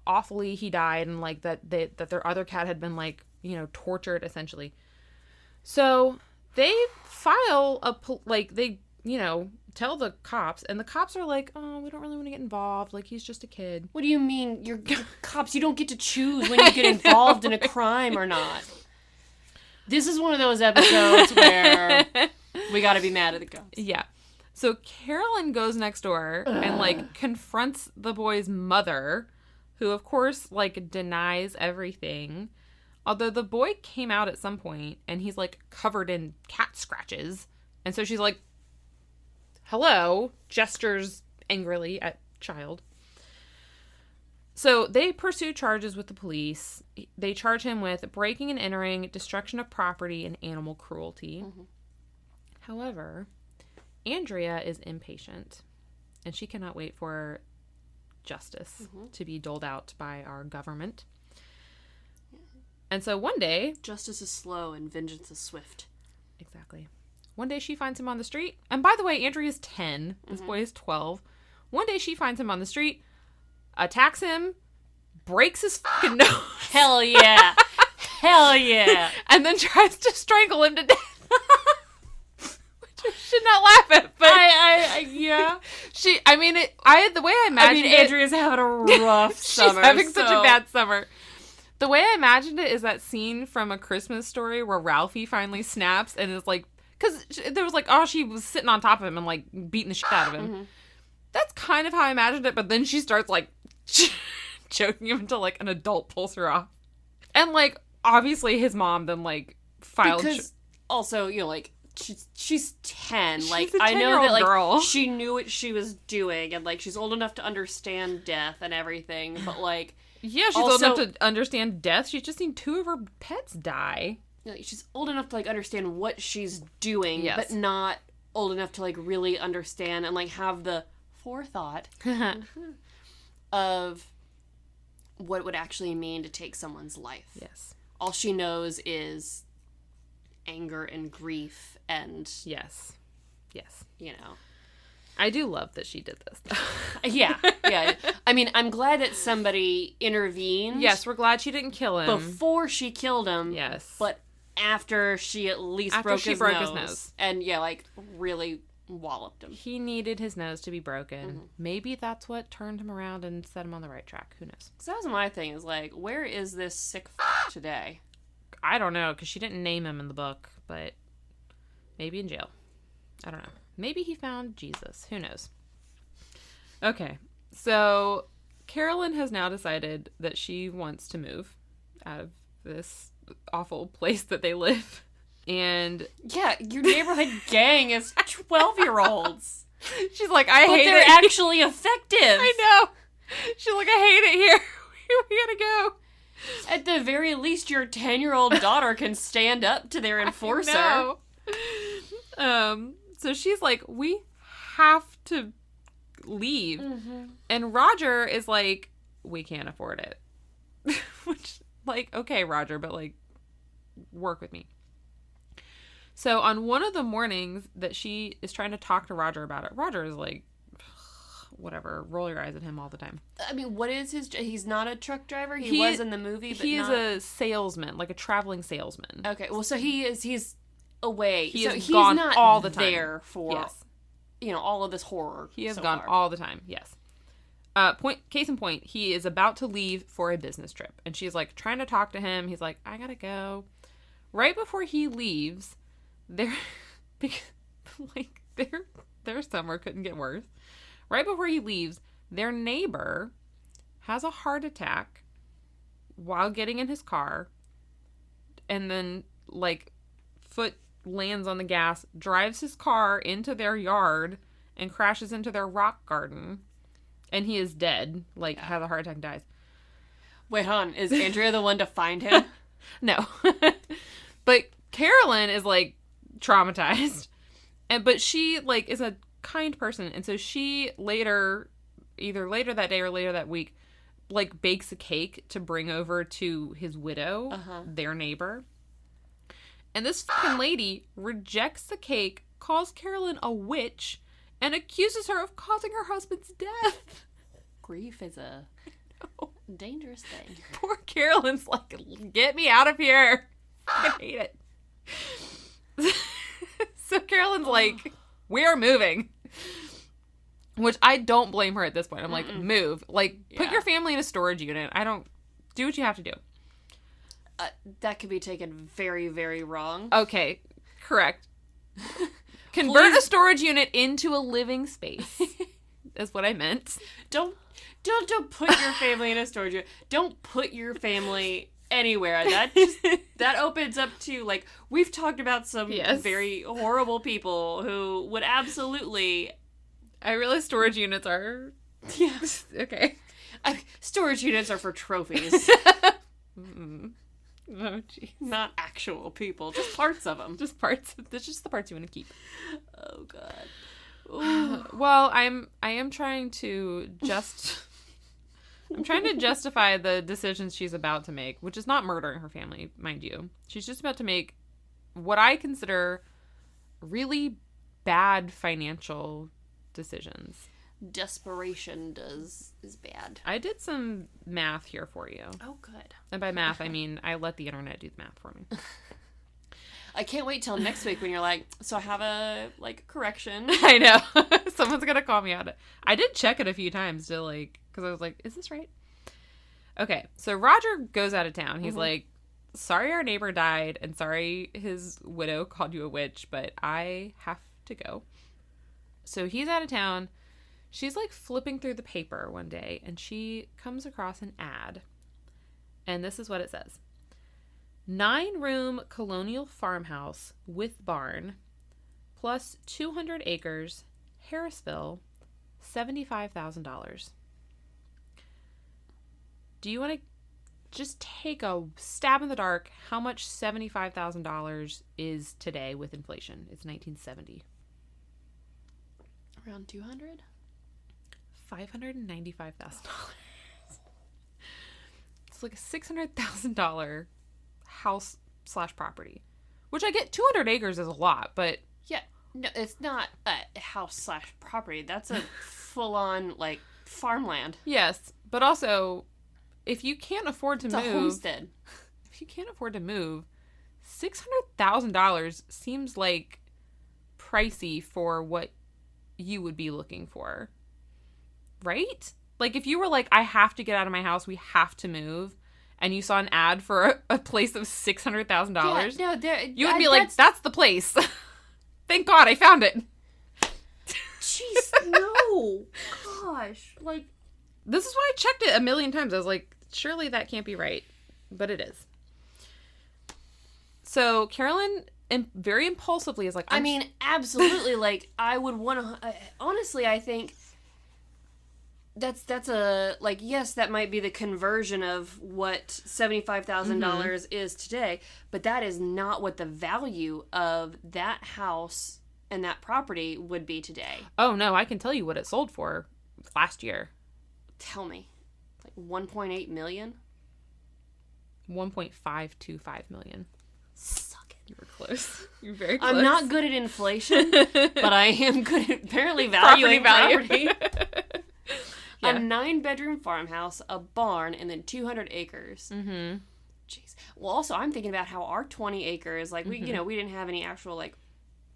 awfully he died, and like that their other cat had been like, you know, tortured essentially. So they file they, you know, tell the cops, and the cops are like, oh, we don't really want to get involved, like, he's just a kid. What do you mean? You're cops, you don't get to choose when you get involved in a crime or not. This is one of those episodes where we gotta be mad at the cops. Yeah. So Carolyn goes next door and like confronts the boy's mother, who of course like denies everything. Although the boy came out at some point and he's like covered in cat scratches. And so she's like, hello, gestures angrily at child. So they pursue charges with the police. They charge him with breaking and entering, destruction of property, and animal cruelty. Mm-hmm. However, Andrea is impatient, and she cannot wait for justice to be doled out by our government. Yeah. And so one day... Justice is slow and vengeance is swift. Exactly. One day she finds him on the street. And by the way, Andrea's 10. This boy is 12. One day she finds him on the street, attacks him, breaks his fucking nose. Hell yeah. Hell yeah. And then tries to strangle him to death. Which I should not laugh at, but yeah. The way I imagined it, Andrea's having a rough summer. She's having such a bad summer. The way I imagined it is that scene from A Christmas Story where Ralphie finally snaps and is like, because there was like, oh, she was sitting on top of him and like beating the shit out of him. Mm-hmm. That's kind of how I imagined it, but then she starts like choking him until like an adult pulls her off. And like, obviously his mom then like filed. Because also, you know, like, she's 10. She's like, a I know that like girl. She knew what she was doing, and like she's old enough to understand death and everything, but like, yeah, she's old enough to understand death. She's just seen 2 of her pets die. You know, she's old enough to like understand what she's doing, but not old enough to like really understand and like have the forethought of what it would actually mean to take someone's life. Yes. All she knows is anger and grief and... Yes. You know. I do love that she did this. Yeah. I mean, I'm glad that somebody intervened. Yes, we're glad she didn't kill him. Before she killed him. Yes. But after she at least broke his nose. And yeah, like, really walloped him. He needed his nose to be broken. Mm-hmm. Maybe that's what turned him around and set him on the right track. Who knows? So that was my thing, is like, where is this sick today? I don't know, because she didn't name him in the book, but maybe in jail. I don't know. Maybe he found Jesus. Who knows? Okay. So Carolyn has now decided that she wants to move out of this awful place that they live. And yeah, your neighborhood gang is 12-year-olds. She's like, I hate it. But they're actually effective. I know. She's like, I hate it here. We gotta go. At the very least, your 10-year-old daughter can stand up to their enforcer. So she's like, we have to leave. Mm-hmm. And Roger is like, we can't afford it. Which, like, okay, Roger, but, like, work with me. So on one of the mornings that she is trying to talk to Roger about it, Roger is like, whatever, roll your eyes at him all the time. I mean, what is his... He's not a truck driver? He was in the movie, but he is a salesman, like a traveling salesman. Okay, well, so he's away. He's gone not all the time. There for, all of this horror. He has gone all the time, yes. Case in point, he is about to leave for a business trip. And she's, like, trying to talk to him. He's like, I gotta go. Right before he leaves... Their summer couldn't get worse. Right before he leaves, their neighbor has a heart attack while getting in his car, and then, like, foot lands on the gas, drives his car into their yard, and crashes into their rock garden, and he is dead. Like, has a heart attack and dies. Wait, hold on. Is Andrea the one to find him? No. But Carolyn is, like, traumatized, but she, like, is a kind person, and so she either later that day or later that week, like, bakes a cake to bring over to his widow, their neighbor, and this fucking lady rejects the cake, calls Carolyn a witch, and accuses her of causing her husband's death. Grief is a dangerous thing. Poor Carolyn's like, get me out of here. I hate it. So Carolyn's like, we're moving. Which I don't blame her at this point. I'm like, move. Like, put your family in a storage unit. Do what you have to do. That could be taken very, very wrong. Okay, correct. Convert a storage unit into a living space. Is what I meant. Don't put your family in a storage unit. Don't put your family anywhere. That opens up to, like, we've talked about some very horrible people who would absolutely... I realize storage units are... Yeah. Okay. Storage units are for trophies. Oh, jeez. Not actual people. Just parts of them. Just parts. That's just the parts you want to keep. Oh, God. Well, I am trying to I'm trying to justify the decisions she's about to make, which is not murdering her family, mind you. She's just about to make what I consider really bad financial decisions. Desperation is bad. I did some math here for you. Oh, good. And by math, I mean I let the internet do the math for me. I can't wait till next week when you're like, so I have a, like, correction. I know. Someone's going to call me out. I did check it a few times to, like, because I was like, is this right? Okay, so Roger goes out of town. He's like, sorry our neighbor died, and sorry his widow called you a witch, but I have to go. So he's out of town. She's, like, flipping through the paper one day, and she comes across an ad. And this is what it says. 9-room colonial farmhouse with barn, plus 200 acres, Harrisville, $75,000. Do you want to just take a stab in the dark how much $75,000 is today with inflation? It's 1970. Around 200? $595,000. It's like a $600,000 house/property, which I get 200 acres is a lot, but yeah, no, it's not a house/property. That's a full-on, like, farmland. Yes, but also, if you can't afford to move, it's a homestead. If you can't afford to move, $600,000 seems like pricey for what you would be looking for, right? Like, if you were like, I have to get out of my house, we have to move, and you saw an ad for a place of $600,000, you would be like, that's the place. Thank God I found it. Jeez, no. Gosh. Like, this is why I checked it a million times. I was like, surely that can't be right. But it is. So Carolyn very impulsively is like... I mean, absolutely. Like, I would want to... honestly, I think that's a... Like, yes, that might be the conversion of what $75,000 is today, but that is not what the value of that house and that property would be today. Oh, no, I can tell you what it sold for last year. Tell me. Like $1.8 million? $1.525 million. Suck it. You were close. You're very close. I'm not good at inflation, but I am good at apparently valuing property. Yeah. A 9-bedroom farmhouse, a barn, and then 200 acres. Mm-hmm. Jeez. Well, also, I'm thinking about how our 20 acres, like, we, we didn't have any actual, like,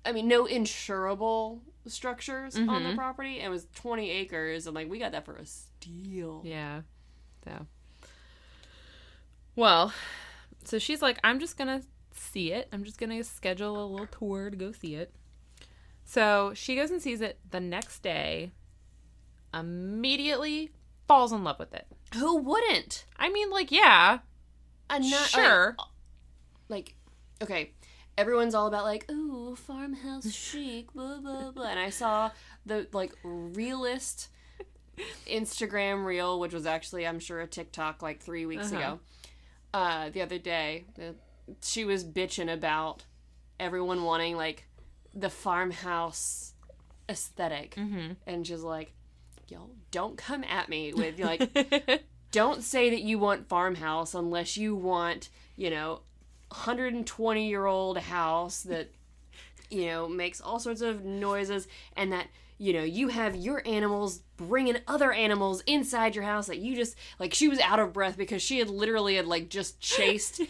I mean, no insurable structures on the property. It was 20 acres, and, like, we got that for a steal. Yeah. So. Well, so she's like, I'm just going to see it. I'm just going to schedule a little tour to go see it. So she goes and sees it the next day, immediately falls in love with it. Who wouldn't? I mean, like, yeah. Sure. Like, okay, everyone's all about, like, ooh, farmhouse chic, blah, blah, blah. And I saw the, like, realist Instagram reel, which was actually, I'm sure, a TikTok, like, 3 weeks ago. The other day, she was bitching about everyone wanting, like, the farmhouse aesthetic. And she's like, yo, don't come at me with, like, don't say that you want farmhouse unless you want, 120-year-old house that, makes all sorts of noises, and that, you have your animals bringing other animals inside your house that you just, like, she was out of breath because she had literally like, just chased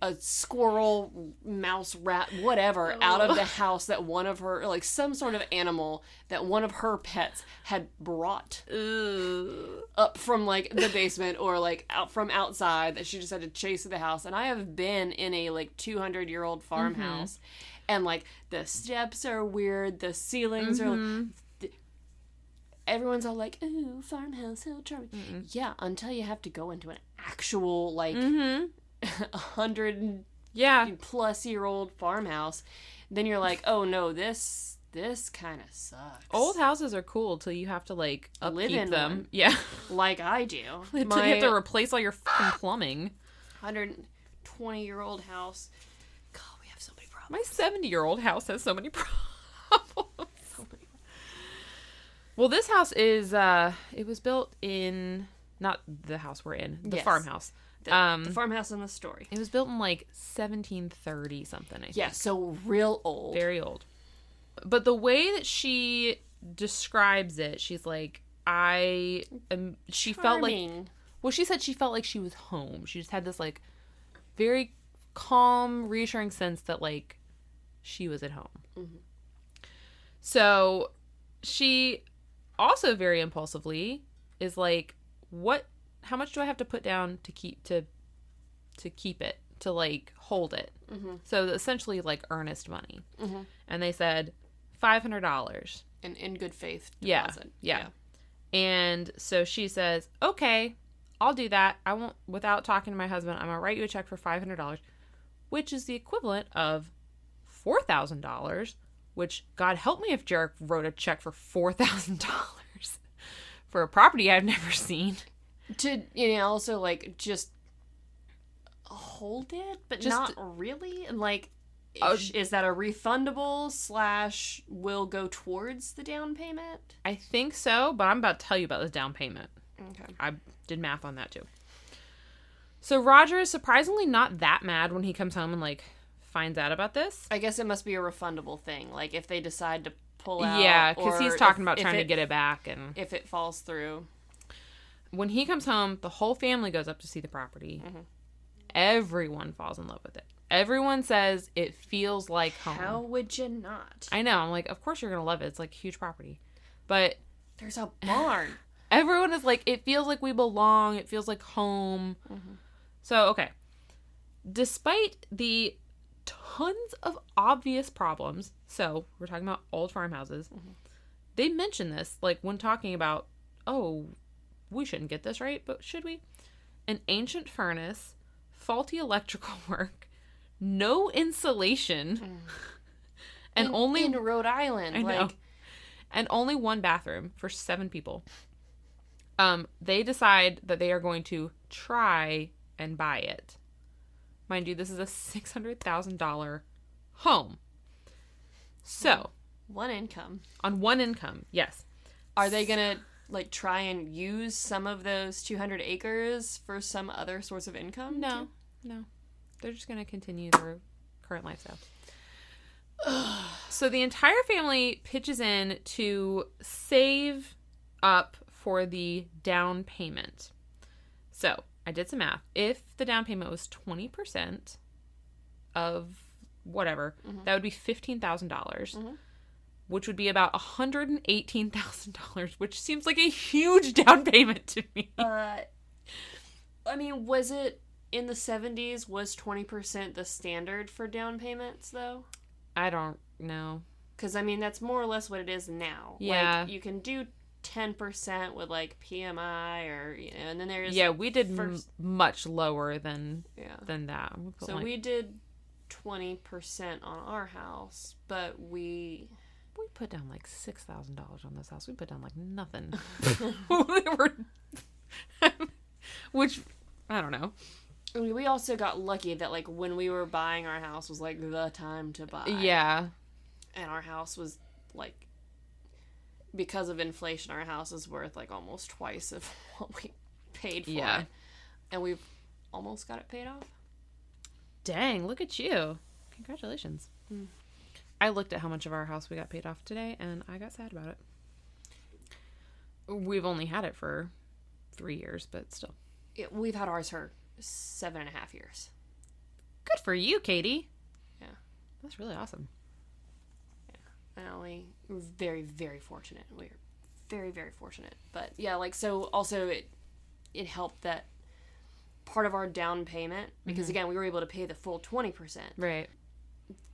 a squirrel, mouse, rat, whatever, out of the house that one of her, like, some sort of animal that one of her pets had brought up from, like, the basement or, like, out from outside that she just had to chase to the house. And I have been in a, like, 200-year-old farmhouse, and, like, the steps are weird, the ceilings are... Everyone's all like, ooh, farmhouse, how charming. Yeah, until you have to go into an actual, like, 100-plus-year-old farmhouse. Then you're like, oh, no, this kind of sucks. Old houses are cool till you have to, like, live upkeep in them. One. Yeah. Like I do. Until you have to replace all your fucking plumbing. 120-year-old house. God, we have so many problems. My 70-year-old house has so many problems. Well, this house is, it was built in, not the house we're in, the farmhouse. The farmhouse in the story. It was built in, like, 1730 something, I think. Yeah, so real old. Very old. But the way that she describes it, she's like, she felt like, well, she said she felt like she was home. She just had this, like, very calm, reassuring sense that, like, she was at home. So she... also very impulsively is like, how much do I have to put down to keep it, to, like, hold it? So essentially, like, earnest money. And they said $500. And in good faith deposit. Yeah. And so she says, okay, I'll do that. I won't, without talking to my husband, I'm going to write you a check for $500, which is the equivalent of $4,000, which, God help me if Jarek wrote a check for $4,000 for a property I've never seen. To, also, like, just hold it, but just not really? And, like, is that a refundable / will go towards the down payment? I think so, but I'm about to tell you about the down payment. Okay. I did math on that, too. So Roger is surprisingly not that mad when he comes home and, like, finds out about this. I guess it must be a refundable thing. Like, if they decide to pull out. Yeah, because he's talking about trying to get it back. And if it falls through. When he comes home, the whole family goes up to see the property. Everyone falls in love with it. Everyone says it feels like home. How would you not? I know. I'm like, of course you're going to love it. It's, like, a huge property. But... there's a barn. Everyone is like, it feels like we belong. It feels like home. So, okay. Despite the tons of obvious problems, so we're talking about old farmhouses, they mention this, like, when talking about, we shouldn't get this right, but should we? An ancient furnace, faulty electrical work, no insulation, and only in Rhode Island. I know. And only one bathroom for 7 people. They decide that they are going to try and buy it. Mind you, this is a $600,000 home. So, one income. On one income, yes. Are they going to like try and use some of those 200 acres for some other source of income? No. They're just going to continue their current lifestyle. So the entire family pitches in to save up for the down payment. So I did some math. If the down payment was 20% of whatever, that would be $15,000, which would be about $118,000, which seems like a huge down payment to me. I mean, was it in the 70s? Was 20% the standard for down payments, though? I don't know. Because, I mean, that's more or less what it is now. Yeah. Like, you can do 10% with, like, PMI or, you know, and then there's... Yeah, we did much lower than that. So we did 20% on our house, but we put down, like, $6,000 on this house. We put down, like, nothing. Which, I don't know. I mean, we also got lucky that, like, when we were buying our house was, like, the time to buy. Yeah. And our house was, like, because of inflation, our house is worth, like, almost twice of what we paid for it. And we've almost got it paid off. Dang, look at you. Congratulations. I looked at how much of our house we got paid off today, and I got sad about it. We've only had it for 3 years, but still. Yeah, we've had ours for 7.5 years. Good for you, Katy. Yeah. That's really awesome. Yeah. We're very, very fortunate. We're very, very fortunate. But yeah, like, so also it helped that part of our down payment, because again, we were able to pay the full 20%. Right.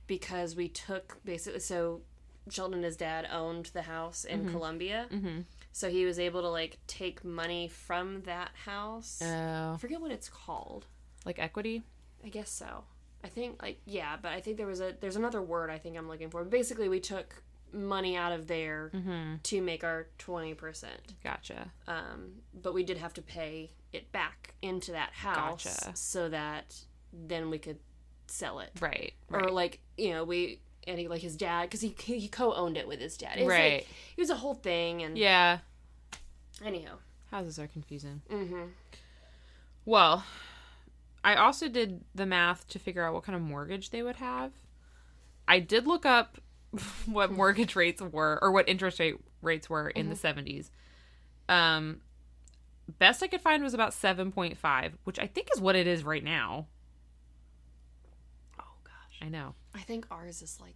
Because we took basically, so Sheldon and his dad owned the house in Columbia. So he was able to, like, take money from that house. Oh. I forget what it's called. Like equity? I guess so. I think, like, yeah, but I think there's another word I think I'm looking for. Basically, we took money out of there to make our 20%. Gotcha. But we did have to pay it back into that house so that then we could sell it. Right. Or, like, you know, and like his dad, because he co-owned it with his dad. It was right. Like, it was a whole thing. And yeah. Anyhow. Houses are confusing. Well, I also did the math to figure out what kind of mortgage they would have. I did look up what mortgage rates were, or what interest rates were in the 70s. Best I could find was about 7.5, which I think is what it is right now. Oh, gosh. I know. I think ours is like...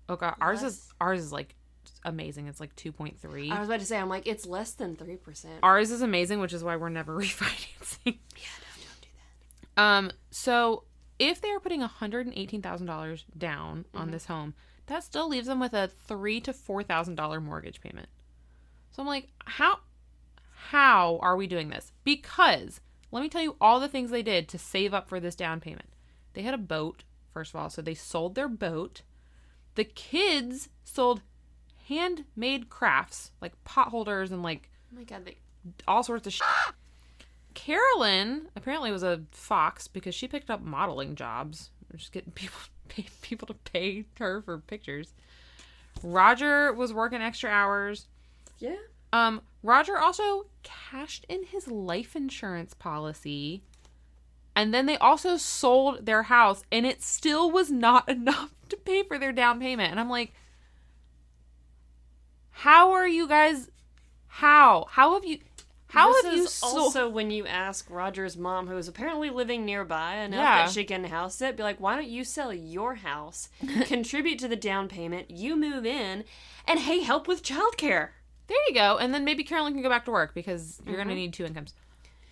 Oh, God. Ours is like amazing. It's like 2.3. I was about to say, I'm like, it's less than 3%. Ours is amazing, which is why we're never refinancing. Yeah, no, don't do that. So if they are putting $118,000 down on this home, that still leaves them with a $3,000 to $4,000 mortgage payment. So I'm like, how are we doing this? Because let me tell you all the things they did to save up for this down payment. They had a boat, first of all, so they sold their boat. The kids sold handmade crafts, like pot holders and, like, oh my God, all sorts of shit. Carolyn apparently was a fox because she picked up modeling jobs. Just getting people to pay her for pictures. Roger was working extra hours. Yeah. Roger also cashed in his life insurance policy. And then they also sold their house, and it still was not enough to pay for their down payment. And I'm like, how are you guys? How have you? Also, when you ask Roger's mom, who is apparently living nearby enough that she can house it, be like, why don't you sell your house, contribute to the down payment, you move in, and hey, help with childcare. There you go. And then maybe Carolyn can go back to work because you're going to need 2 incomes.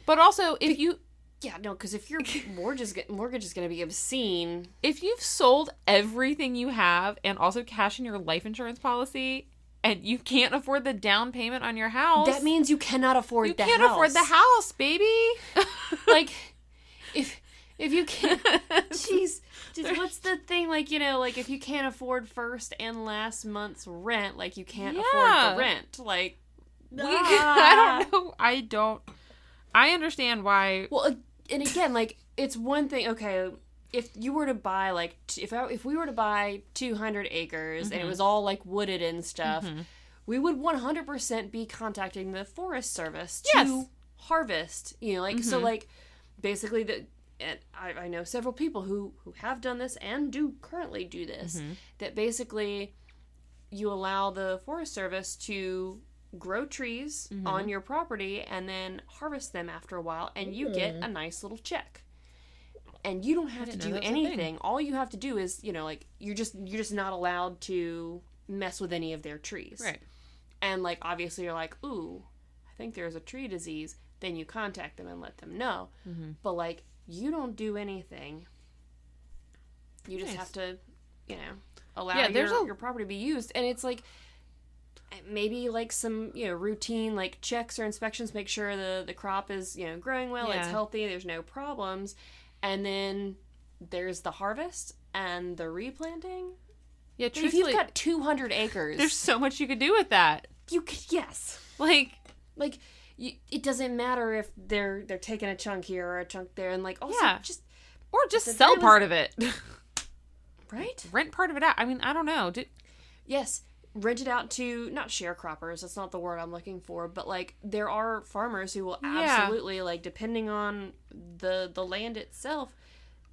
But also, if you... Yeah, no, because if your mortgage is going to be obscene... If you've sold everything you have and also cash in your life insurance policy, and you can't afford the down payment on your house. That means you cannot afford the house. You can't afford the house, baby. Like, if you can't, jeez, just what's the thing? Like, you know, like if you can't afford first and last month's rent, like you can't afford the rent. Like, I don't know. I understand why. Well, and again, like it's one thing. Okay, if you were to buy like if we were to buy 200 acres and it was all like wooded and stuff, we would 100% be contacting the Forest Service to harvest. You know, like so like basically and I know several people who have done this and do currently do this, that basically you allow the Forest Service to grow trees on your property and then harvest them after a while, and you get a nice little check. And you don't have to do anything. All you have to do is, you know, like you're just not allowed to mess with any of their trees. Right. And like obviously you're like, ooh, I think there's a tree disease. Then you contact them and let them know. But like you don't do anything. You just have to, you know, allow your property to be used. And it's like maybe like some, you know, routine like checks or inspections, make sure the crop is, you know, growing well, it's healthy, there's no problems. And then there's the harvest and the replanting. Yeah, truthfully, if you've got 200 acres, there's so much you could do with that. You could, yes. Like it doesn't matter if they're taking a chunk here or a chunk there, and like also just sell part of it, right? Rent part of it out. I mean, I don't know. Yes, rent it out to not sharecroppers. That's not the word I'm looking for, but like there are farmers who will absolutely like depending on the land itself,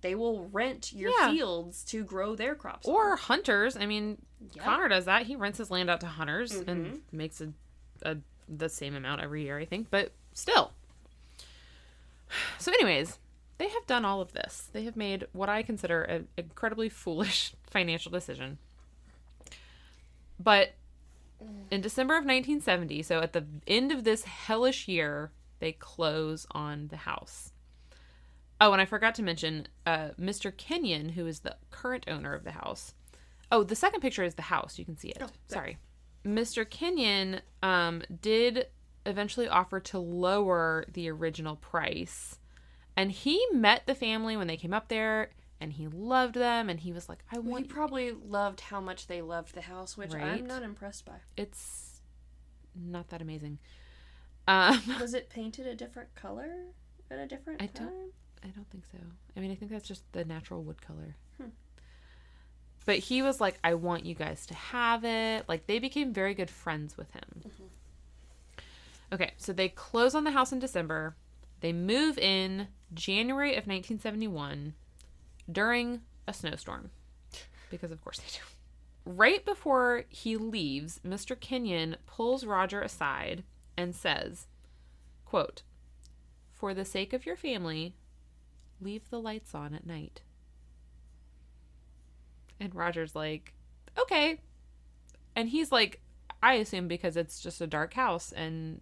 they will rent your fields to grow their crops. Or hunters. I mean, Connor does that. He rents his land out to hunters and makes the same amount every year, I think. But still. So anyways, they have done all of this. They have made what I consider an incredibly foolish financial decision. But in December of 1970, so at the end of this hellish year, they close on the house. Oh, and I forgot to mention Mr. Kenyon, who is the current owner of the house. Oh, the second picture is the house. You can see it. Oh, sorry. Mr. Kenyon did eventually offer to lower the original price. And he met the family when they came up there, and he loved them, and he was like, He probably loved how much they loved the house, which I'm not impressed by. It's not that amazing. Was it painted a different color at a different time? I don't think so. I mean, I think that's just the natural wood color. But he was like, I want you guys to have it. Like, they became very good friends with him. Okay, so they close on the house in December. They move in January of 1971 during a snowstorm. Because, of course, they do. Right before he leaves, Mr. Kenyon pulls Roger aside and says, quote, "For the sake of your family, leave the lights on at night." And Roger's like, okay. And he's like, I assume because it's just a dark house and,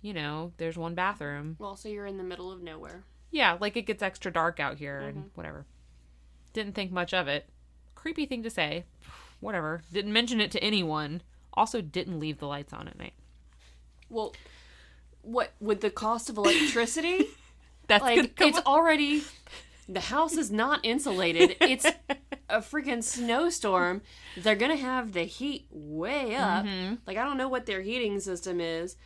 you know, there's one bathroom. Well, so you're in the middle of nowhere. Yeah, like it gets extra dark out here and whatever. Didn't think much of it. Creepy thing to say. Whatever. Didn't mention it to anyone. Also didn't leave the lights on at night. Well, what, with the cost of electricity? That's like, it's already... The house is not insulated. It's a freaking snowstorm. They're going to have the heat way up. Like, I don't know what their heating system is.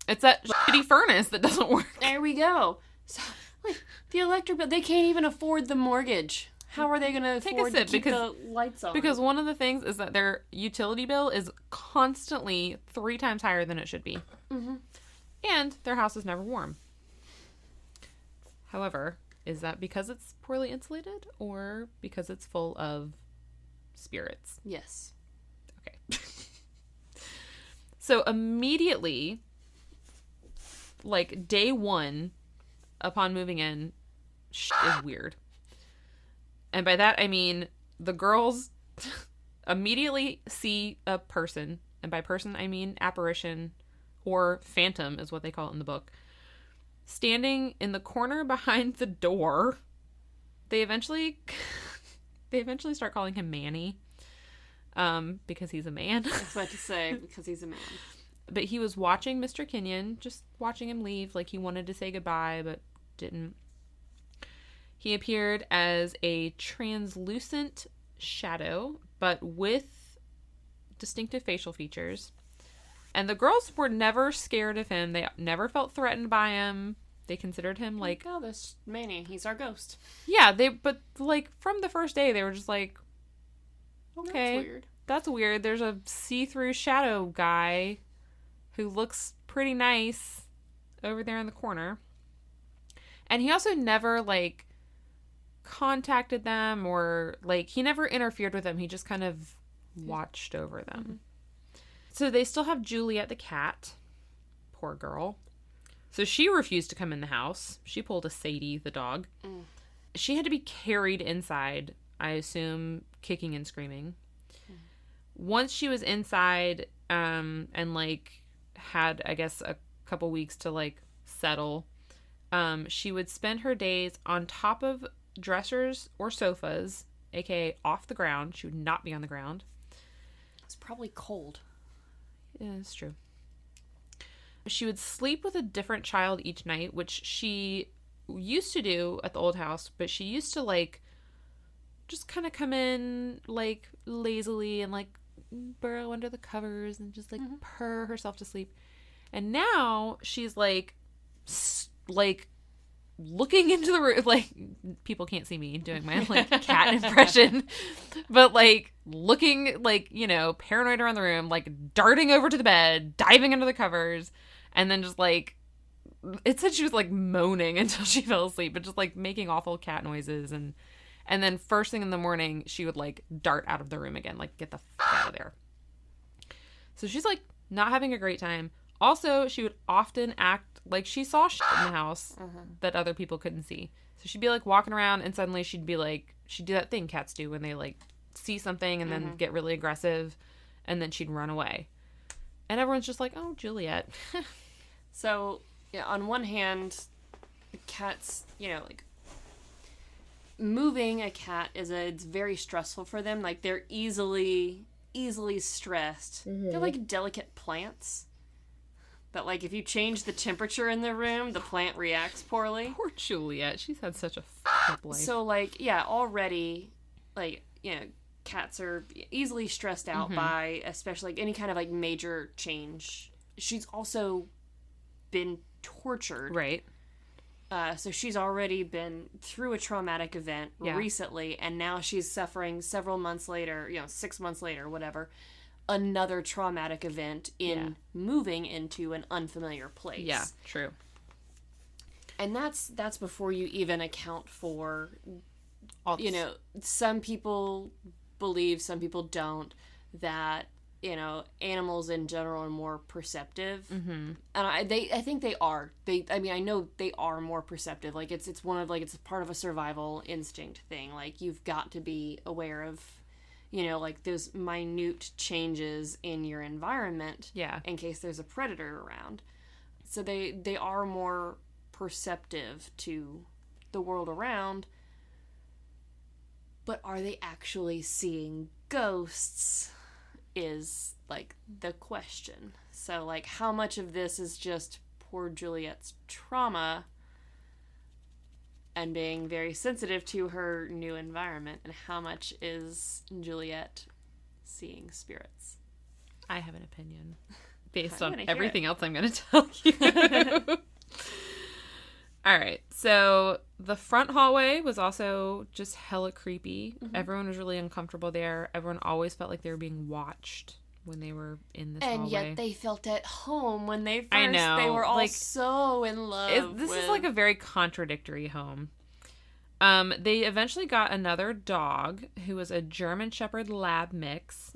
It's that shitty furnace that doesn't work. There we go. So, like, the electric bill, they can't even afford the mortgage. How are they going to afford to keep the lights on? Because one of the things is that their utility bill is constantly 3 times higher than it should be. And their house is never warm. However... Is that because it's poorly insulated or because it's full of spirits? Yes. Okay. So immediately, like day 1, upon moving in, shit is weird. And by that I mean the girls immediately see a person. And by person I mean apparition or phantom is what they call it in the book. Standing in the corner behind the door. They eventually start calling him Manny. because he's a man. I was about to say, because he's a man. But he was watching Mr. Kenyon, just watching him leave. Like, he wanted to say goodbye, but didn't. He appeared as a translucent shadow, but with distinctive facial features. And the girls were never scared of him. They never felt threatened by him. They considered him like, oh, this Manny, he's our ghost. Yeah, but like from the first day, they were just like, okay, that's weird. There's a see-through shadow guy who looks pretty nice over there in the corner. And he also never like contacted them, or like he never interfered with them. He just kind of watched over them. Mm-hmm. So they still have Juliet the cat. Poor girl. So she refused to come in the house. She pulled a Sadie, the dog. Mm. She had to be carried inside, I assume, kicking and screaming. Mm. Once she was inside, and like had, I guess, a couple weeks to like settle, she would spend her days on top of dressers or sofas, aka off the ground. She would not be on the ground. It's probably cold. Yeah, it's true. She would sleep with a different child each night, which she used to do at the old house, but she used to like just kind of come in like lazily and like burrow under the covers and just like purr herself to sleep. And now she's like looking into the room, like, people can't see me doing my like cat impression, but like looking like, you know, paranoid around the room, like darting over to the bed, diving under the covers, and then just like, it said she was like moaning until she fell asleep, but just like making awful cat noises, and then first thing in the morning she would like dart out of the room again, like get the fuck out of there. So she's like not having a great time. Also, she would often act like she saw shit in the house that other people couldn't see. So she'd be like walking around and suddenly she'd be like, she'd do that thing cats do when they like see something and then get really aggressive, and then she'd run away. And everyone's just like, oh, Juliet. So, yeah, on one hand, cats, you know, like moving a cat it's very stressful for them. Like they're easily stressed. They're like delicate plants. That, like, if you change the temperature in the room, the plant reacts poorly. Poor Juliet. She's had such a fucked up life. So, like, yeah, already, like, you know, cats are easily stressed out by, especially, like, any kind of, like, major change. She's also been tortured. Right. So she's already been through a traumatic event recently, and now she's suffering several months later, 6 months later, whatever, another traumatic event in moving into an unfamiliar place. Yeah, true. And that's before you even account for, some people believe, some people don't, that, animals in general are more perceptive. And I think they are. I know they are more perceptive. Like, it's it's part of a survival instinct thing. Like, you've got to be aware of, like those minute changes in your environment in case there's a predator around. So they are more perceptive to the world around. But are they actually seeing ghosts is, like, the question. So, like, how much of this is just poor Juliet's trauma and being very sensitive to her new environment, and how much is Juliet seeing spirits? I have an opinion based on everything else I'm going to tell you. All right, so the front hallway was also just hella creepy. Everyone was really uncomfortable there. Everyone always felt like they were being watched when they were in this hallway. And yet they felt at home when they first, they were all like, so in love. This is like a very contradictory home. They eventually got another dog who was a German Shepherd Lab mix.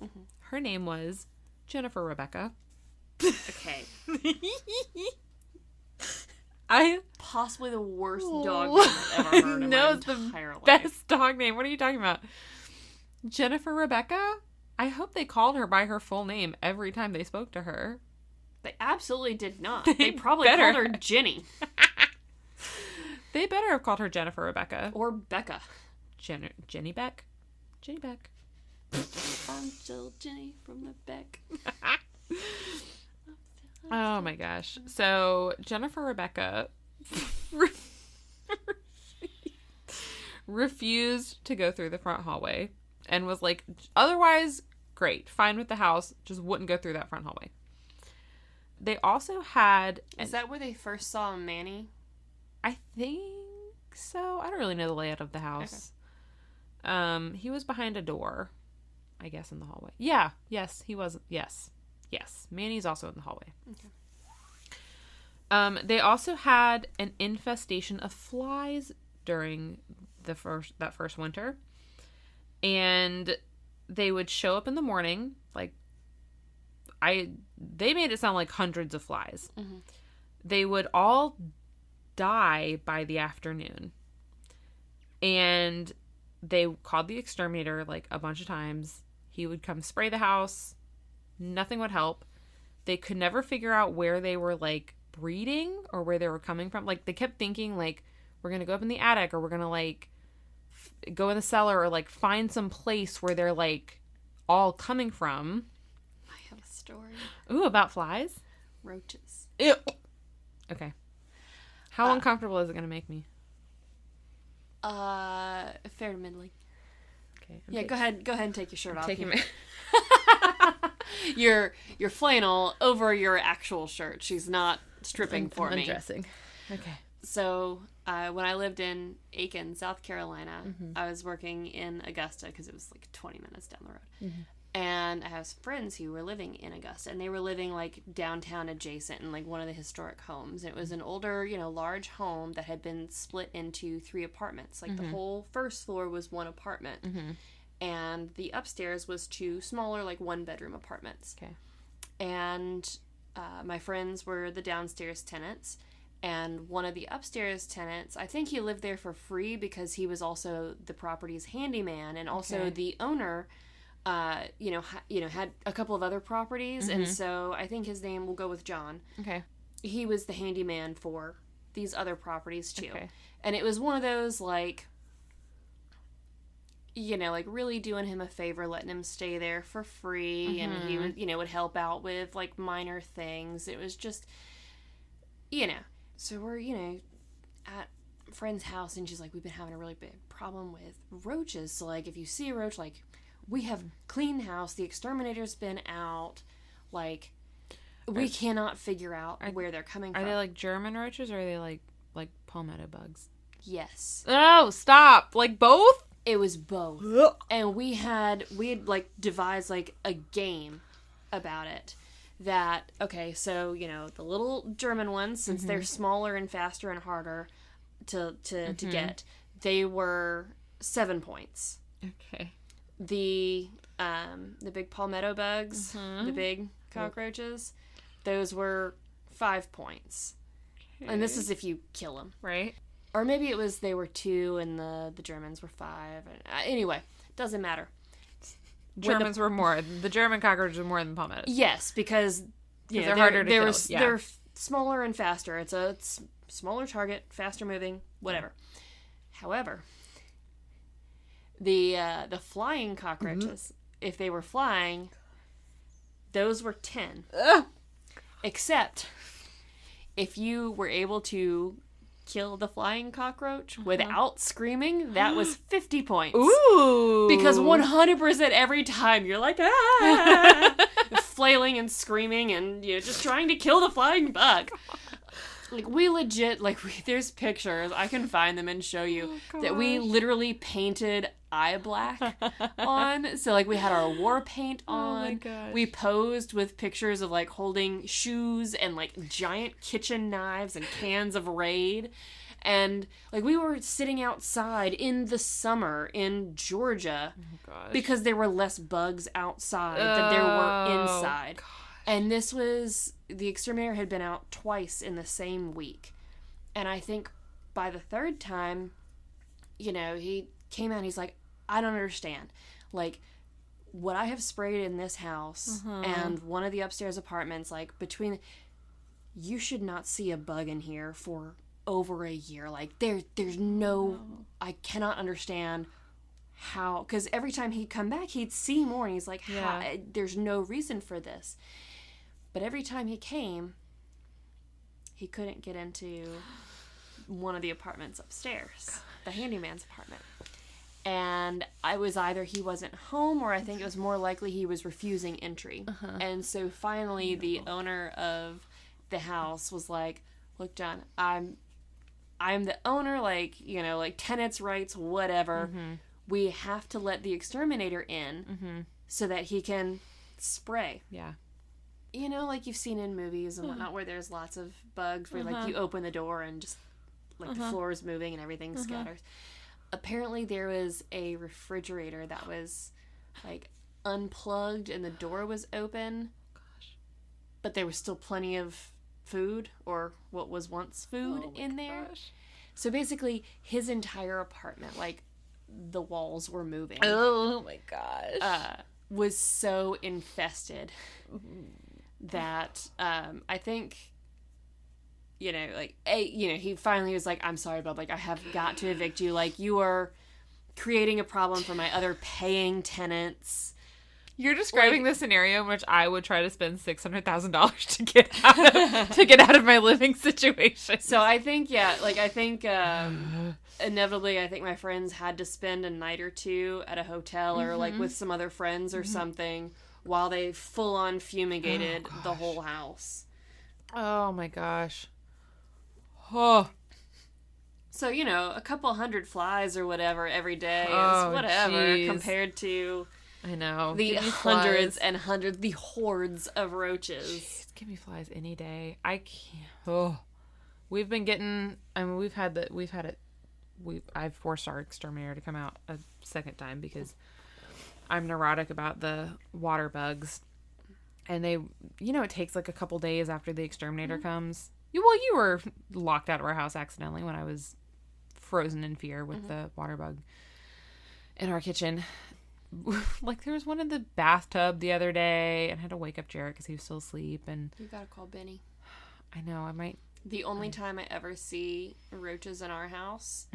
Her name was Jennifer Rebecca. Okay. Possibly the worst dog name I've ever heard in my entire life. Best dog name. What are you talking about? Jennifer Rebecca? I hope they called her by her full name every time they spoke to her. They absolutely did not. They probably called her Jenny. They better have called her Jennifer Rebecca. Or Becca. Jenny Beck? Jenny Beck. I'm still Jenny from the back. Oh my gosh. So Jennifer Rebecca refused to go through the front hallway and was like, otherwise, great, fine with the house, just wouldn't go through that front hallway. They also had... Is that where they first saw Manny? I think so. I don't really know the layout of the house. Okay. He was behind a door, I guess, in the hallway. Yeah. Yes, he was. Yes. Manny's also in the hallway. Okay. They also had an infestation of flies during that first winter. And they would show up in the morning, like, they made it sound like hundreds of flies. Mm-hmm. They would all die by the afternoon. And they called the exterminator, like, a bunch of times. He would come spray the house. Nothing would help. They could never figure out where they were, like, breeding or where they were coming from. Like, they kept thinking, like, we're going to go up in the attic or we're going to, like, go in the cellar or, like, find some place where they're, like, all coming from. I have a story. Ooh, about flies? Roaches. Ew. Okay. How uncomfortable is it going to make me? Fair to middling. Okay. Go ahead and take your shirt off. Taking my... your flannel over your actual shirt. She's not stripping for me. Undressing. Okay. So, when I lived in Aiken, South Carolina, I was working in Augusta because it was like 20 minutes down the road. Mm-hmm. And I have some friends who were living in Augusta, and they were living like downtown adjacent in like one of the historic homes. And it was an older, large home that had been split into 3 apartments. Like the whole first floor was one apartment. Mm-hmm. And the upstairs was 2 smaller, like 1-bedroom apartments. Okay. And my friends were the downstairs tenants. And one of the upstairs tenants, I think he lived there for free because he was also the property's handyman. And also the owner, had a couple of other properties. Mm-hmm. And so I think his name will go with John. Okay. He was the handyman for these other properties too. Okay. And it was one of those, like... like really doing him a favor, letting him stay there for free. Mm-hmm. And he would, would help out with like minor things. It was just, so we're, at a friend's house and she's like, we've been having a really big problem with roaches. So like, if you see a roach, like we have cleaned the house, the exterminator's been out, like we cannot figure out where they're coming from. Are they like German roaches or are they like palmetto bugs? Yes. Oh, stop. Like both? It was both. And we had like devised like a game about it that, okay, so, the little German ones, since they're smaller and faster and harder to get, they were 7 points. Okay. The big palmetto bugs, the big cockroaches, those were 5 points. Okay. And this is if you kill them. Right. Or maybe it was they were 2 and the Germans were 5. Anyway, doesn't matter. Germans were more. The German cockroaches were more than palmettos. Yes, because they're harder to kill. They're smaller and faster. It's a smaller target, faster moving, whatever. However, the flying cockroaches, if they were flying, those were 10. Ugh. Except if you were able to kill the flying cockroach without screaming, that was 50 points. Ooh! Because 100% every time you're like, ah! flailing and screaming and just trying to kill the flying bug. Like, we legit, there's pictures, I can find them and show you, that we literally painted eye black on. So, we had our war paint on. Oh my gosh. We posed with pictures of, holding shoes and, giant kitchen knives and cans of Raid. And, we were sitting outside in the summer in Georgia because there were less bugs outside than there were inside. Gosh. And this was, the exterminator had been out twice in the same week. And I think by the 3rd time, he came out and he's like, I don't understand. What I have sprayed in this house and one of the upstairs apartments, between, you should not see a bug in here for over a year. There's no, I cannot understand how, because every time he'd come back, he'd see more, and he's like, there's no reason for this. But every time he came, he couldn't get into one of the apartments upstairs, the handyman's apartment. And I was either he wasn't home, or I think it was more likely he was refusing entry. And so finally the owner of the house was like, look, John, I'm the owner, like, you know, like tenants' rights, whatever. We have to let the exterminator in so that he can spray. Yeah. You know, like you've seen in movies and whatnot, where there's lots of bugs, where like you open the door and just like the floor is moving and everything scatters. Apparently there was a refrigerator that was like unplugged and the door was open. Gosh. But there was still plenty of food, or what was once food, in there. Gosh. So basically his entire apartment, like the walls were moving. Oh my gosh. Was so infested that I think, you know, like, he finally was like, I'm sorry, Bob, like, I have got to evict you. Like, you are creating a problem for my other paying tenants. You're describing the scenario in which I would try to spend $600,000 to get out of my living situation. So I think, inevitably, I think my friends had to spend a night or two at a hotel or like with some other friends or something while they full on fumigated the whole house. Oh my gosh. Oh. So, you know, a couple hundred flies or whatever every day is whatever compared to, I know, the hundreds and hundreds, the hordes of roaches. Jeez, give me flies any day. I can't. Oh, we've been getting. I mean, I've forced our exterminator to come out a second time because I'm neurotic about the water bugs, and they, you know, it takes like a couple days after the exterminator comes. Well, you were locked out of our house accidentally when I was frozen in fear with the water bug in our kitchen. Like, there was one in the bathtub the other day, and I had to wake up Jarrett because he was still asleep. And you gotta call Benny. I know, I might. The only time I ever see roaches in our house,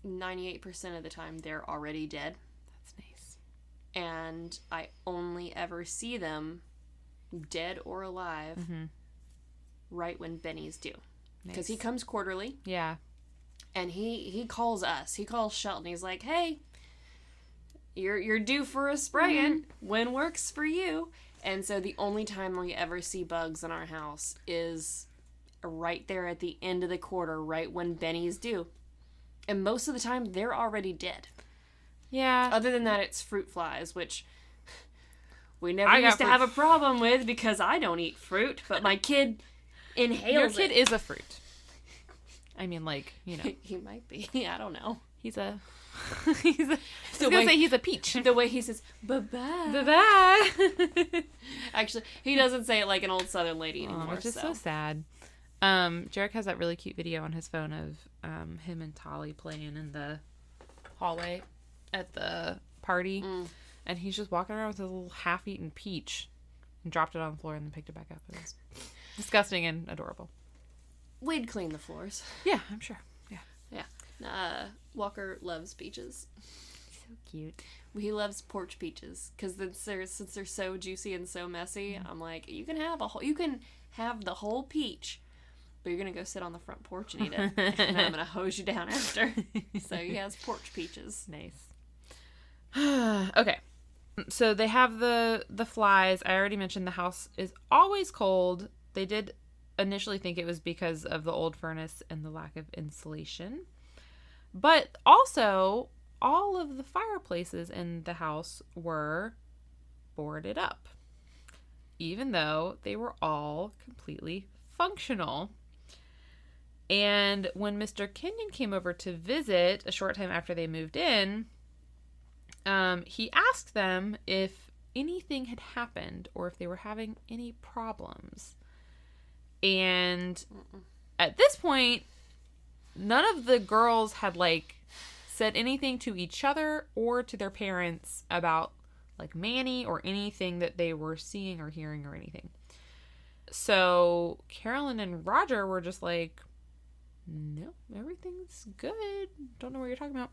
98% of the time they're already dead. That's nice. And I only ever see them, dead or alive, right when Benny's due. Because he comes quarterly. Yeah. And he calls us. He calls Shelton. He's like, hey, you're due for a spraying. When works for you? And so the only time we ever see bugs in our house is right there at the end of the quarter, right when Benny's due. And most of the time, they're already dead. Yeah. Other than that, it's fruit flies, which we never used to have a problem with because I don't eat fruit, but my kid inhales Your kid is a fruit. I mean, like, you know. He might be. I don't know. He's a peach. The way he says, bye-bye. Bye-bye. Actually, he doesn't say it like an old Southern lady anymore. Which is so sad. Jarek has that really cute video on his phone of him and Tolly playing in the hallway at the party. And he's just walking around with a little half-eaten peach and dropped it on the floor and then picked it back up. It was disgusting and adorable. We'd clean the floors. Yeah, I'm sure. Yeah. Walker loves peaches. So cute. He loves porch peaches because since they're so juicy and so messy, I'm like, you can have the whole peach, but you're gonna go sit on the front porch and eat it, and I'm gonna hose you down after. So he has porch peaches. Nice. Okay, so they have the flies. I already mentioned the house is always cold. They did initially think it was because of the old furnace and the lack of insulation, but also all of the fireplaces in the house were boarded up, even though they were all completely functional. And when Mr. Kenyon came over to visit a short time after they moved in, he asked them if anything had happened or if they were having any problems. And at this point, none of the girls had, like, said anything to each other or to their parents about, like, Manny or anything that they were seeing or hearing or anything. So Carolyn and Roger were just like, no, everything's good. Don't know what you're talking about.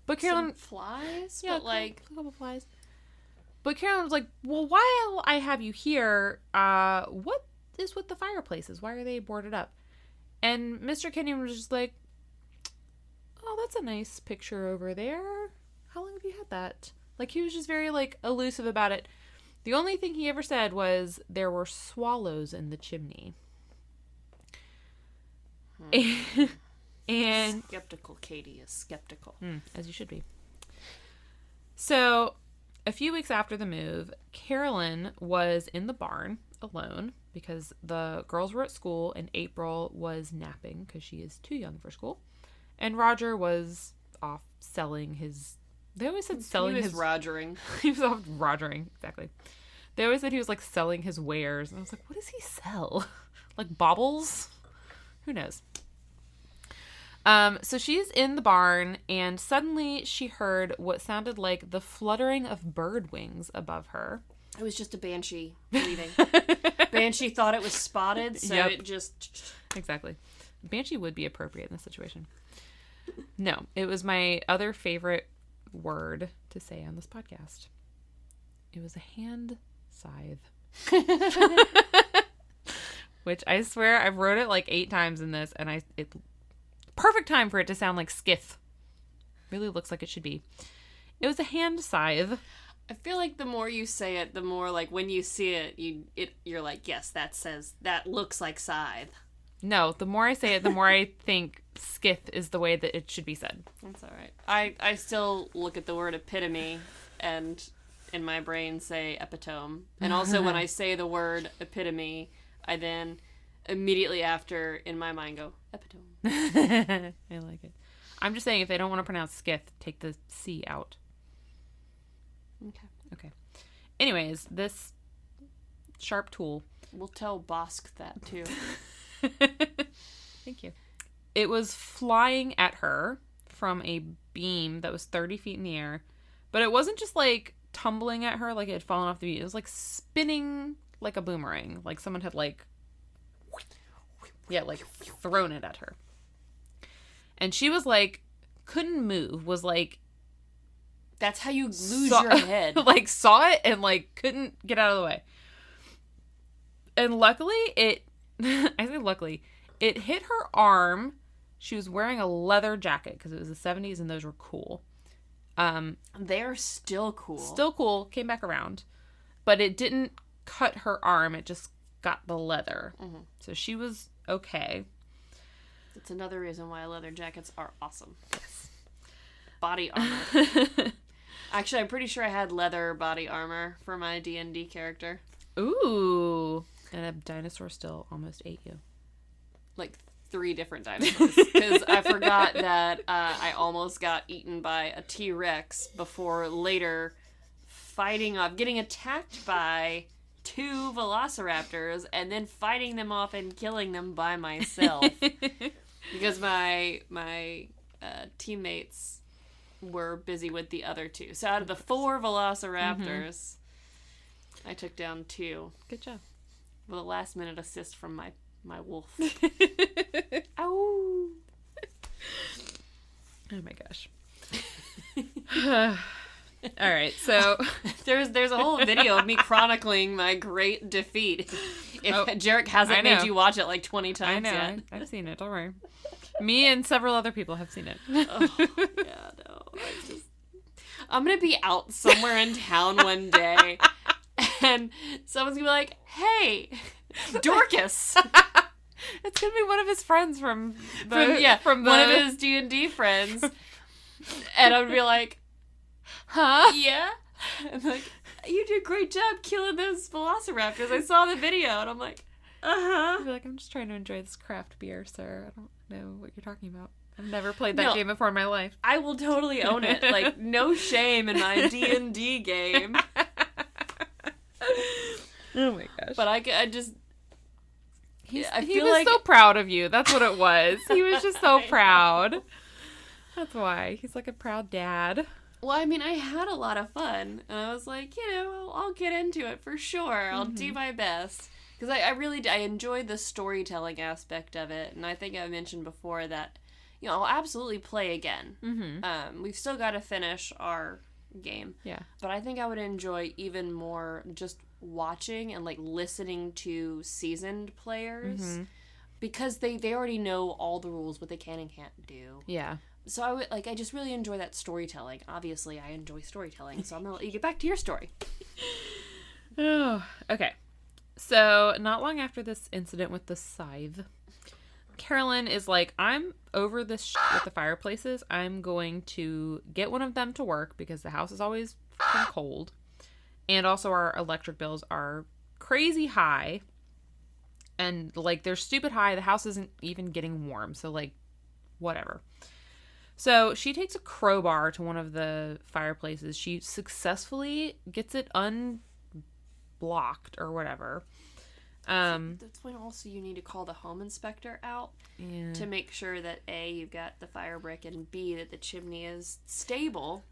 But Carolyn... Some flies? Yeah, but like... a couple flies. But Carolyn was like, well, while I have you here, what is with the fireplaces? Why are they boarded up? And Mr. Kenyon was just like, oh, that's a nice picture over there. How long have you had that? Like, he was just very, like, elusive about it. The only thing he ever said was there were swallows in the chimney. And skeptical Katy is skeptical. As you should be. So, a few weeks after the move, Carolyn was in the barn alone because the girls were at school and April was napping because she is too young for school. And Roger was off selling his... They always said selling his... He was rogering. He was off rogering, exactly. They always said he was, like, selling his wares. And I was like, what does he sell? Like, baubles? Who knows? So she's in the barn, and suddenly she heard what sounded like the fluttering of bird wings above her. It was just a banshee leaving. Banshee thought it was spotted, so it just... Exactly. Banshee would be appropriate in this situation. No, it was my other favorite word to say on this podcast. It was a hand scythe. Which I swear I've wrote it like 8 times in this, and perfect time for it to sound like skith. Really looks like it should be. It was a hand scythe. I feel like the more you say it, the more like when you see it, you're like, yes, that looks like scythe. No, the more I say it, the more I think skith is the way that it should be said. That's all right. I still look at the word epitome and in my brain say epitome. And also when I say the word epitome, I then immediately after in my mind go epitome. I like it. I'm just saying if they don't want to pronounce skith, take the C out. Okay. Anyways, this sharp tool. We'll tell Bosk that too. Thank you. It was flying at her from a beam that was 30 feet in the air, but it wasn't just like tumbling at her like it had fallen off the beam. It was like spinning like a boomerang, like someone had like thrown it at her. And she was like, couldn't move, was like... That's how you lose your head. Like, saw it and like couldn't get out of the way. And luckily, I say luckily, it hit her arm. She was wearing a leather jacket because it was the 70s and those were cool. They're still cool. Still cool. Came back around. But it didn't cut her arm. It just got the leather. Mm-hmm. So she was okay. That's another reason why leather jackets are awesome. Yes. Body armor. Actually, I'm pretty sure I had leather body armor for my D&D character. Ooh. And a dinosaur still almost ate you. Like 3 different dinosaurs. Because I forgot that I almost got eaten by a T-Rex before later getting attacked by 2 velociraptors and then fighting them off and killing them by myself. Because my teammates were busy with the other 2. So out of the 4 velociraptors, I took down 2. Good job. With a last minute assist from my wolf. Ow! Oh my gosh. All right, so there's a whole video of me chronicling my great defeat. If Jarek hasn't made you watch it like 20 times yet. I've seen it, don't worry. Me and several other people have seen it. Oh, yeah, no. I'm going to be out somewhere in town one day, and someone's going to be like, hey, Dorcas. It's going to be one of his friends from one of his D&D friends. And I would be like, huh? Yeah. And like, you did a great job killing those velociraptors. I saw the video, and I'm like, I'd be like, I'm just trying to enjoy this craft beer, sir. I don't know what you're talking about. I've never played that game before in my life. I will totally own it. Like, no shame in my D&D game. Oh my gosh. But I just... He was so proud of you. That's what it was. He was just so proud. That's why. He's like a proud dad. Well, I mean, I had a lot of fun. And I was like, I'll get into it for sure. I'll do my best. Because I enjoyed the storytelling aspect of it. And I think I mentioned before that, I'll absolutely play again. We've still got to finish our game. Yeah. But I think I would enjoy even more just watching and, like, listening to seasoned players. Because they already know all the rules, what they can and can't do. Yeah. So I just really enjoy that storytelling. Obviously, I enjoy storytelling, so I'm going to let you get back to your story. Oh, okay. So, not long after this incident with the scythe, Carolyn is like, I'm over this shit with the fireplaces. I'm going to get one of them to work because the house is always fucking cold. And also our electric bills are crazy high. And, like, they're stupid high. The house isn't even getting warm. So, like, whatever. So, she takes a crowbar to one of the fireplaces. She successfully gets it unblocked or whatever. That's when also you need to call the home inspector out to make sure that A, you've got the fire brick, and B, that the chimney is stable.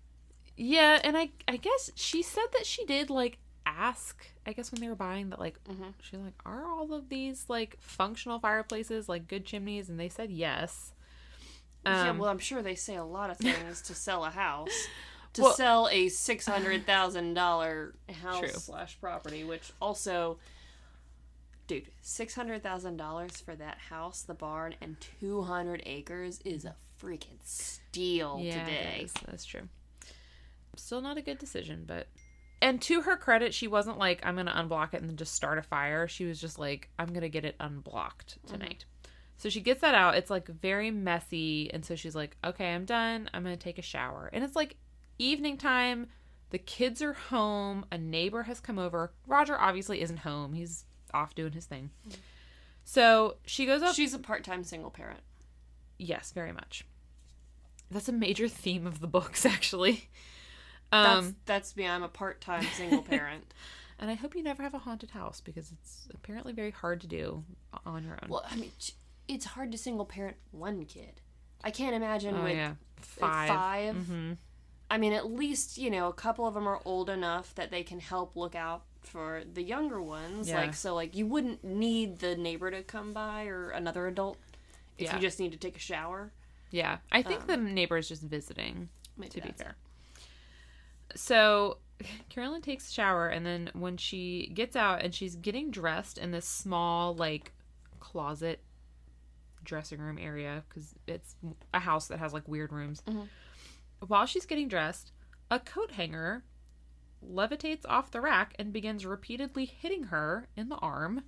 Yeah, and I guess she said that she did, like, ask, I guess when they were buying that, like, she's like, are all of these, like, functional fireplaces, like, good chimneys? And they said yes. Yeah, well, I'm sure they say a lot of things to sell a house. To sell a $600,000 house / property, which also, dude, $600,000 for that house, the barn, and 200 acres is a freaking steal today. It is. That's true. Still not a good decision, but... And to her credit, she wasn't like, I'm going to unblock it and then just start a fire. She was just like, I'm going to get it unblocked tonight. So she gets that out. It's, like, very messy. And so she's like, okay, I'm done. I'm going to take a shower. And it's, like, evening time. The kids are home. A neighbor has come over. Roger obviously isn't home. He's off doing his thing. So she goes up. She's a part-time single parent. Yes, very much. That's a major theme of the books, actually. That's me. I'm a part-time single parent. And I hope you never have a haunted house because it's apparently very hard to do on your own. Well, I mean, it's hard to single parent one kid. I can't imagine with five. I mean, at least, a couple of them are old enough that they can help look out for the younger ones. Yeah. Like, so, like, you wouldn't need the neighbor to come by or another adult if you just need to take a shower. Yeah. I think the neighbor is just visiting, to be fair. It. So Carolyn takes a shower, and then when she gets out and she's getting dressed in this small, like, closet dressing room area, because it's a house that has, like, weird rooms. While she's getting dressed, a coat hanger levitates off the rack and begins repeatedly hitting her in the arm,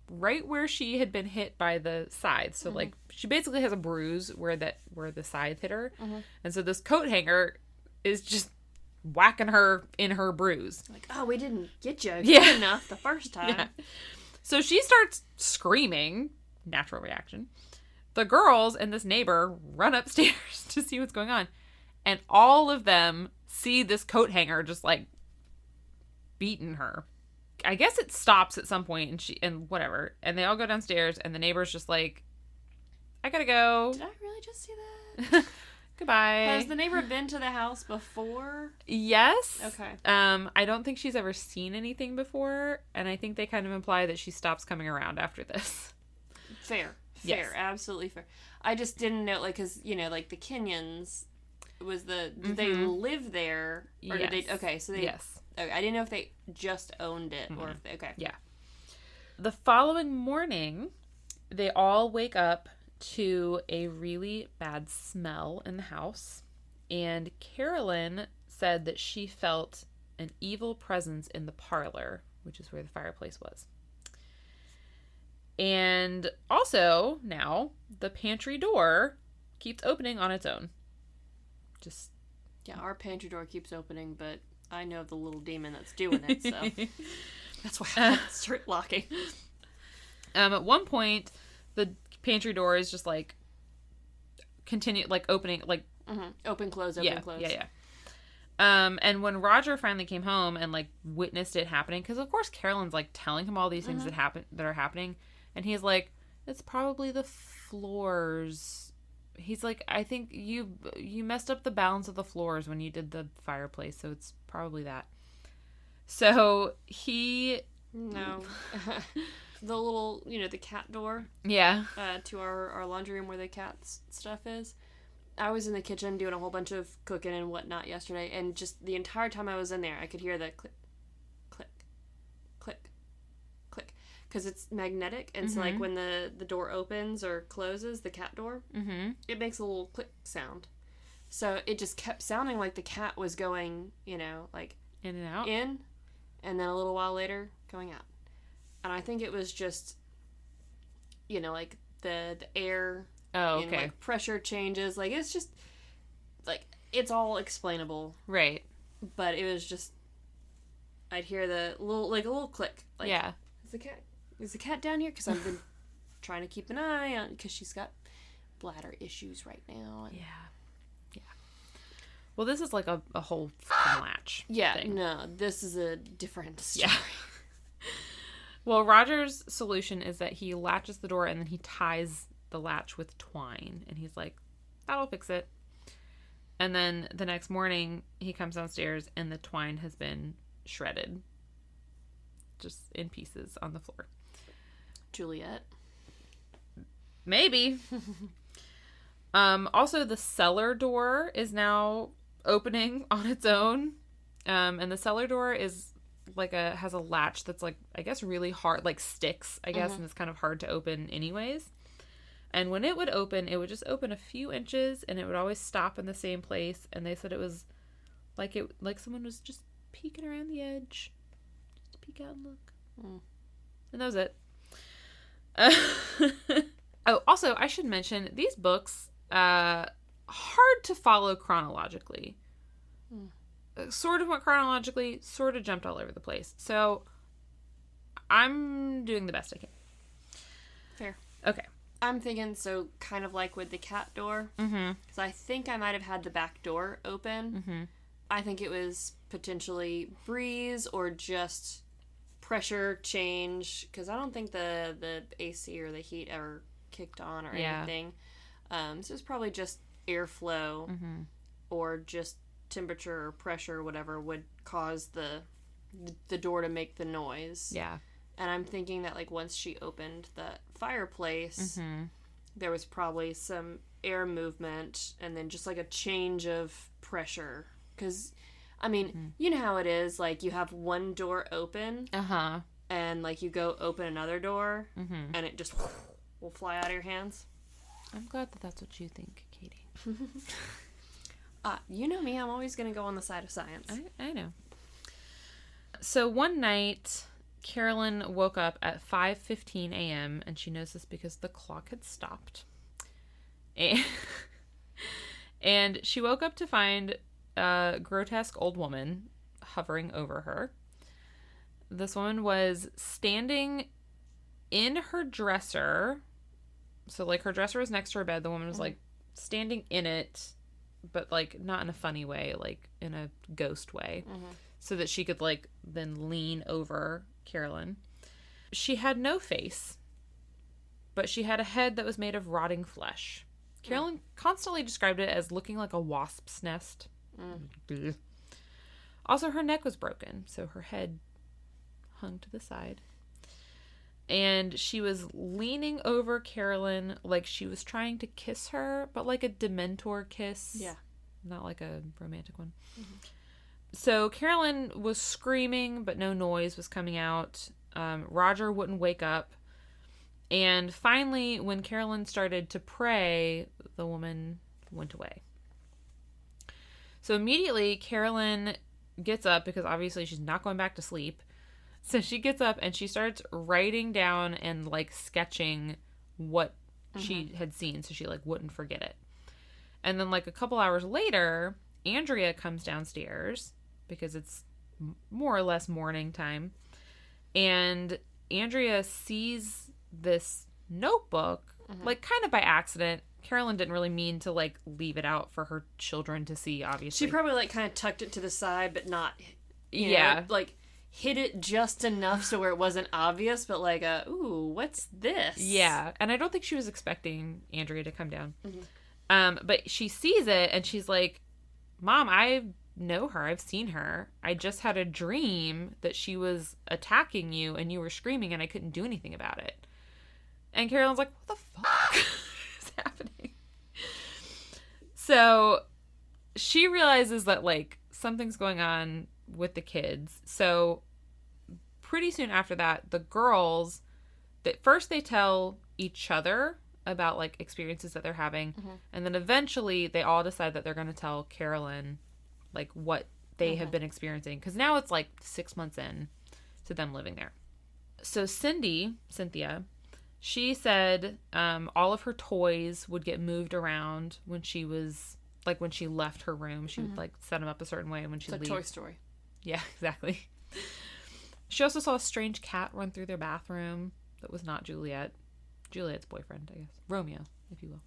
right where she had been hit by the scythe. So, like, she basically has a bruise where the scythe hit her. And so this coat hanger is just whacking her in her bruise. Like, oh, we didn't get you good enough the first time. Yeah. So she starts screaming. Natural reaction. The girls and this neighbor run upstairs to see what's going on. And all of them see this coat hanger just, like, beating her. I guess it stops at some point and whatever. And they all go downstairs and the neighbor's just like, I gotta go. Did I really just see that? Goodbye. Has the neighbor been to the house before? Yes. Okay. I don't think she's ever seen anything before, and I think they kind of imply that she stops coming around after this. Fair. Yes. Absolutely fair. I just didn't know, like, because, like, the Kenyons did they live there? Or yes. did they, okay, so they, yes. Okay, I didn't know if they just owned it, or if they, okay. Yeah. The following morning, they all wake up to a really bad smell in the house, and Carolyn said that she felt an evil presence in the parlor, which is where the fireplace was. And also, now, the pantry door keeps opening on its own. Yeah, our pantry door keeps opening, but I know the little demon that's doing it, so that's why I had to start locking. At one point, the pantry door is just, like, opening, like... Open, close. Yeah. And when Roger finally came home and, like, witnessed it happening, because, of course, Carolyn's, like, telling him all these things that are happening, and he's like, it's probably the floors. He's like, I think you messed up the balance of the floors when you did the fireplace, so it's probably that. So he... No. the little, the cat door. Yeah. To our laundry room where the cat's stuff is. I was in the kitchen doing a whole bunch of cooking and whatnot yesterday, and just the entire time I was in there, I could hear the click, click, click, click, because it's magnetic, and so, like, when the door opens or closes, the cat door, it makes a little click sound. So it just kept sounding like the cat was going, like... In and out? In, and then a little while later, going out. And I think it was just, like, the air... Oh, okay. Like, pressure changes. Like, it's just, like, it's all explainable. Right. But it was just, I'd hear the little, like, a little click. Like, yeah. Is the cat down here? Because I've been trying to keep an eye on, because she's got bladder issues right now. And... Yeah. Well, this is like a whole fucking latch. Yeah, thing. No, this is a different story. Yeah. Well, Roger's solution is that he latches the door and then he ties the latch with twine, and he's like, that'll fix it. And then the next morning he comes downstairs and the twine has been shredded, just in pieces on the floor. Juliet, maybe. Also the cellar door is now opening on its own, and the cellar door is like has a latch that's, like, I guess really hard, like sticks, I guess, and it's kind of hard to open anyways. And when it would open, it would just open a few inches, and it would always stop in the same place. And they said it was like someone was just peeking around the edge, just to peek out and look. And that was it. Oh, also, I should mention, these books, hard to follow chronologically. Sort of went chronologically, sort of jumped all over the place. So I'm doing the best I can. Fair. Okay. I'm thinking, so kind of like with the cat door. Because I think I might have had the back door open. I think it was potentially breeze or just pressure change. Because I don't think the AC or the heat ever kicked on or anything. So it's probably just airflow or just temperature or pressure or whatever would cause the door to make the noise. Yeah. And I'm thinking that, like, once she opened the fireplace, there was probably some air movement and then just, like, a change of pressure. Because, I mean, you know how it is. Like, you have one door open. And, like, you go open another door. And it just will fly out of your hands. I'm glad that that's what you think, Katy. You know me. I'm always going to go on the side of science. I know. So one night... Carolyn woke up at 5:15 a.m. and she knows this because the clock had stopped. And she woke up to find a grotesque old woman hovering over her. This woman was standing in her dresser. So, like, her dresser was next to her bed. The woman was, like, standing in it, but, like, not in a funny way, like, in a ghost way. So that she could, like, then lean over Carolyn. She had no face, but she had a head that was made of rotting flesh. Carolyn constantly described it as looking like a wasp's nest. Also, her neck was broken, so her head hung to the side. And she was leaning over Carolyn like she was trying to kiss her, but like a Dementor kiss. Yeah. Not like a romantic one. So Carolyn was screaming, but no noise was coming out. Roger wouldn't wake up. And finally, when Carolyn started to pray, the woman went away. So immediately, Carolyn gets up because obviously she's not going back to sleep. So she gets up and she starts writing down and, like, sketching what she had seen so she, like, wouldn't forget it. And then, like, a couple hours later, Andrea comes downstairs because it's more or less morning time. And Andrea sees this notebook, like, kind of by accident. Carolyn didn't really mean to, like, leave it out for her children to see, obviously. She probably, like, kind of tucked it to the side, but not, you know, like, hid it just enough so where it wasn't obvious, but, like, ooh, what's this? Yeah, and I don't think she was expecting Andrea to come down. But she sees it, and she's like, Mom, I know her. I've seen her. I just had a dream that she was attacking you and you were screaming and I couldn't do anything about it. And Carolyn's like, what the fuck is happening? So she realizes that, like, something's going on with the kids. So pretty soon after that, the girls, that first they tell each other about, like, experiences that they're having. Mm-hmm. And then eventually they all decide that they're going to tell Carolyn, like, what they have been experiencing. Because now it's, like, 6 months in to them living there. So Cynthia, she said all of her toys would get moved around when she was, like, when she left her room. She would, like, set them up a certain way when she leaves. It's a Toy Story. Yeah, exactly. She also saw a strange cat run through their bathroom that was not Juliet. Juliet's boyfriend, I guess. Romeo, if you will.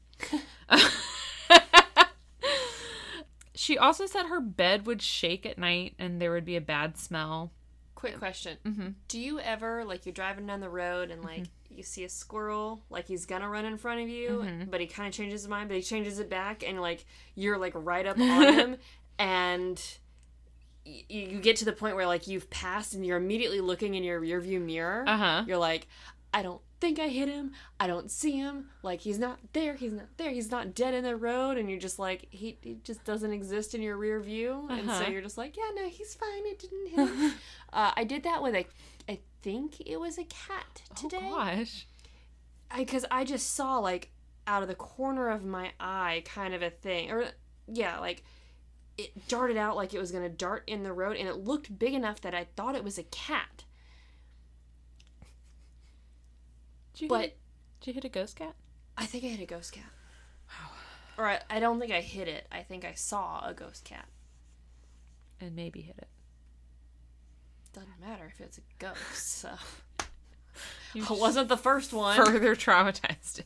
She also said her bed would shake at night and there would be a bad smell. Quick question. Mm-hmm. Do you ever, like, you're driving down the road and, like, you see a squirrel, like, he's gonna run in front of you, but he kind of changes his mind, but he changes it back, and, like, you're, like, right up on him, and you get to the point where, like, you've passed and you're immediately looking in your rearview mirror. You're like, I don't think I hit him. I don't see him. Like, he's not there. He's not there. He's not dead in the road. And you're just like, he just doesn't exist in your rear view. And so you're just like, yeah, no, he's fine. It didn't hit him. I did that with I think it was a cat today. Oh, gosh. Because I just saw, like, out of the corner of my eye kind of a thing. Or, yeah, like, it darted out like it was going to dart in the road. And it looked big enough that I thought it was a cat. Did you hit a ghost cat? I think I hit a ghost cat. Wow. Or I don't think I hit it. I think I saw a ghost cat. And maybe hit it. Doesn't matter if it's a ghost, so. It wasn't the first one. Further traumatized.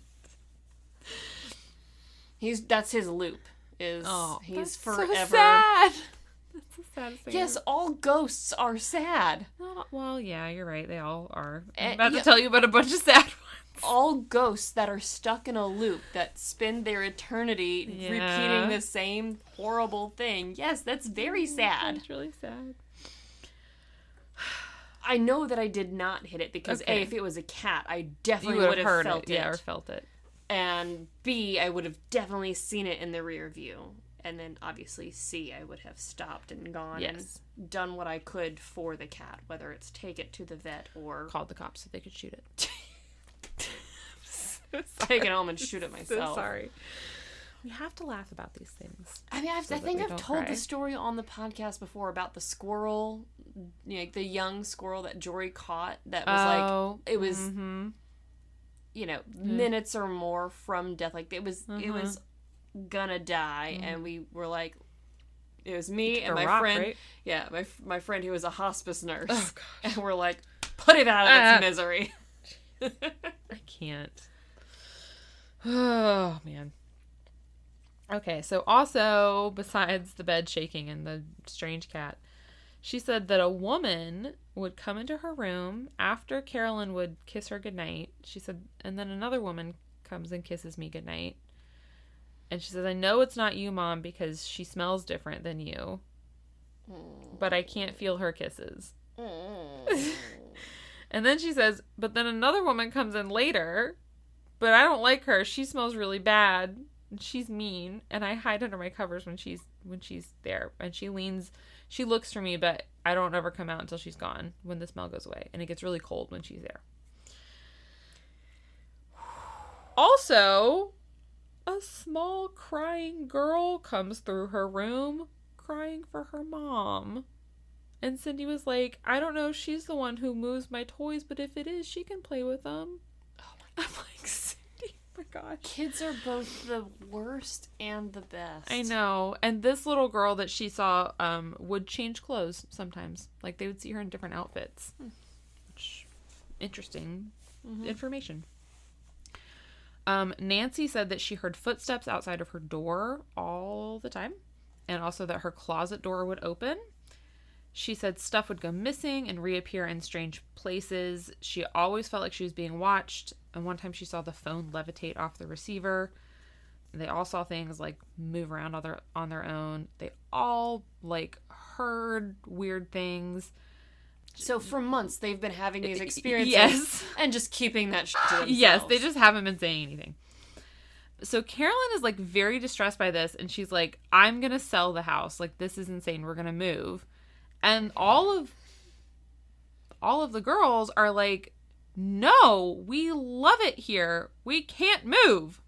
That's his loop. He's forever. So sad. That's the saddest thing. Yes, all ghosts are sad. Well, yeah, you're right. They all are. I'm about to tell you about a bunch of sad ones. All ghosts that are stuck in a loop that spend their eternity repeating the same horrible thing. Yes, that's very sad. It's really sad. I know that I did not hit it because A, if it was a cat, I definitely would have felt it. Yeah, or felt it. And B, I would have definitely seen it in the rear view. And then, obviously, C, I would have stopped and gone and done what I could for the cat, whether it's take it to the vet or... Called the cops so they could shoot it. So take it home and shoot it myself. So sorry. We have to laugh about these things. I mean, I think I've told the story on the podcast before about the squirrel, you know, like the young squirrel that Jory caught that was it was, you know, minutes or more from death. Like, it was gonna die, and we were like, it was me and my friend, right? Yeah, my friend who was a hospice nurse. Oh, gosh. And we're like, put it out of its misery. I can't. Oh, man. Okay, so also, besides the bed shaking and the strange cat, she said that a woman would come into her room after Carolyn would kiss her goodnight. She said, and then another woman comes and kisses me goodnight. And she says, I know it's not you, Mom, because she smells different than you. But I can't feel her kisses. And then she says, but then another woman comes in later, but I don't like her. She smells really bad. And she's mean. And I hide under my covers when she's there. And she looks for me, but I don't ever come out until she's gone, when the smell goes away. And it gets really cold when she's there. Also, a small crying girl comes through her room crying for her mom. And Cindy was like, I don't know if she's the one who moves my toys, but if it is, she can play with them. Oh my God. I'm like, Cindy, oh my gosh. Kids are both the worst and the best. I know. And this little girl that she saw would change clothes sometimes. Like, they would see her in different outfits. Which, interesting information. Nancy said that she heard footsteps outside of her door all the time, and also that her closet door would open. She said stuff would go missing and reappear in strange places. She always felt like she was being watched, and one time she saw the phone levitate off the receiver. They all saw things like move around on their own. They all like heard weird things. So for months they've been having these experiences, yes, and just keeping that shit to themselves. Yes, they just haven't been saying anything. So Carolyn is like very distressed by this, and she's like, I'm gonna sell the house. Like, this is insane. We're gonna move. And all of the girls are like, no, we love it here. We can't move.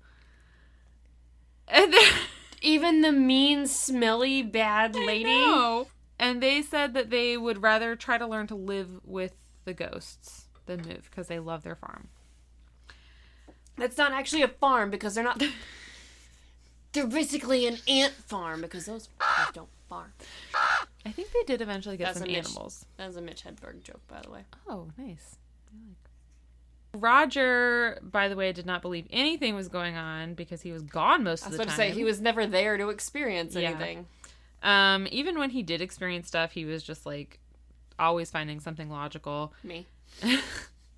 And even the mean, smelly, bad lady. And they said that they would rather try to learn to live with the ghosts than move because they love their farm. That's not actually a farm because they're not... They're basically an ant farm because those fuckers don't farm. I think they did eventually get some animals. That was a Mitch Hedberg joke, by the way. Oh, nice. Roger, by the way, did not believe anything was going on because he was gone most of the time. I was about to say, he was never there to experience anything. Even when he did experience stuff, he was just like always finding something logical. Me.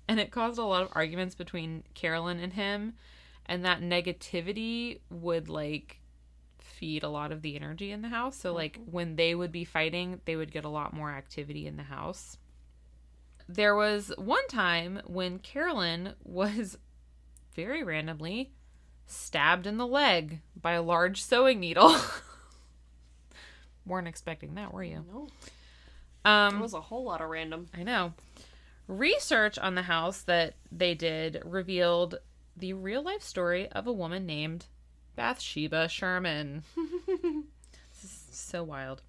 And it caused a lot of arguments between Carolyn and him, and that negativity would like feed a lot of the energy in the house. So like when they would be fighting, they would get a lot more activity in the house. There was one time when Carolyn was very randomly stabbed in the leg by a large sewing needle. Weren't expecting that, were you? No. There was a whole lot of random. I know. Research on the house that they did revealed the real life story of a woman named Bathsheba Sherman. This is so wild.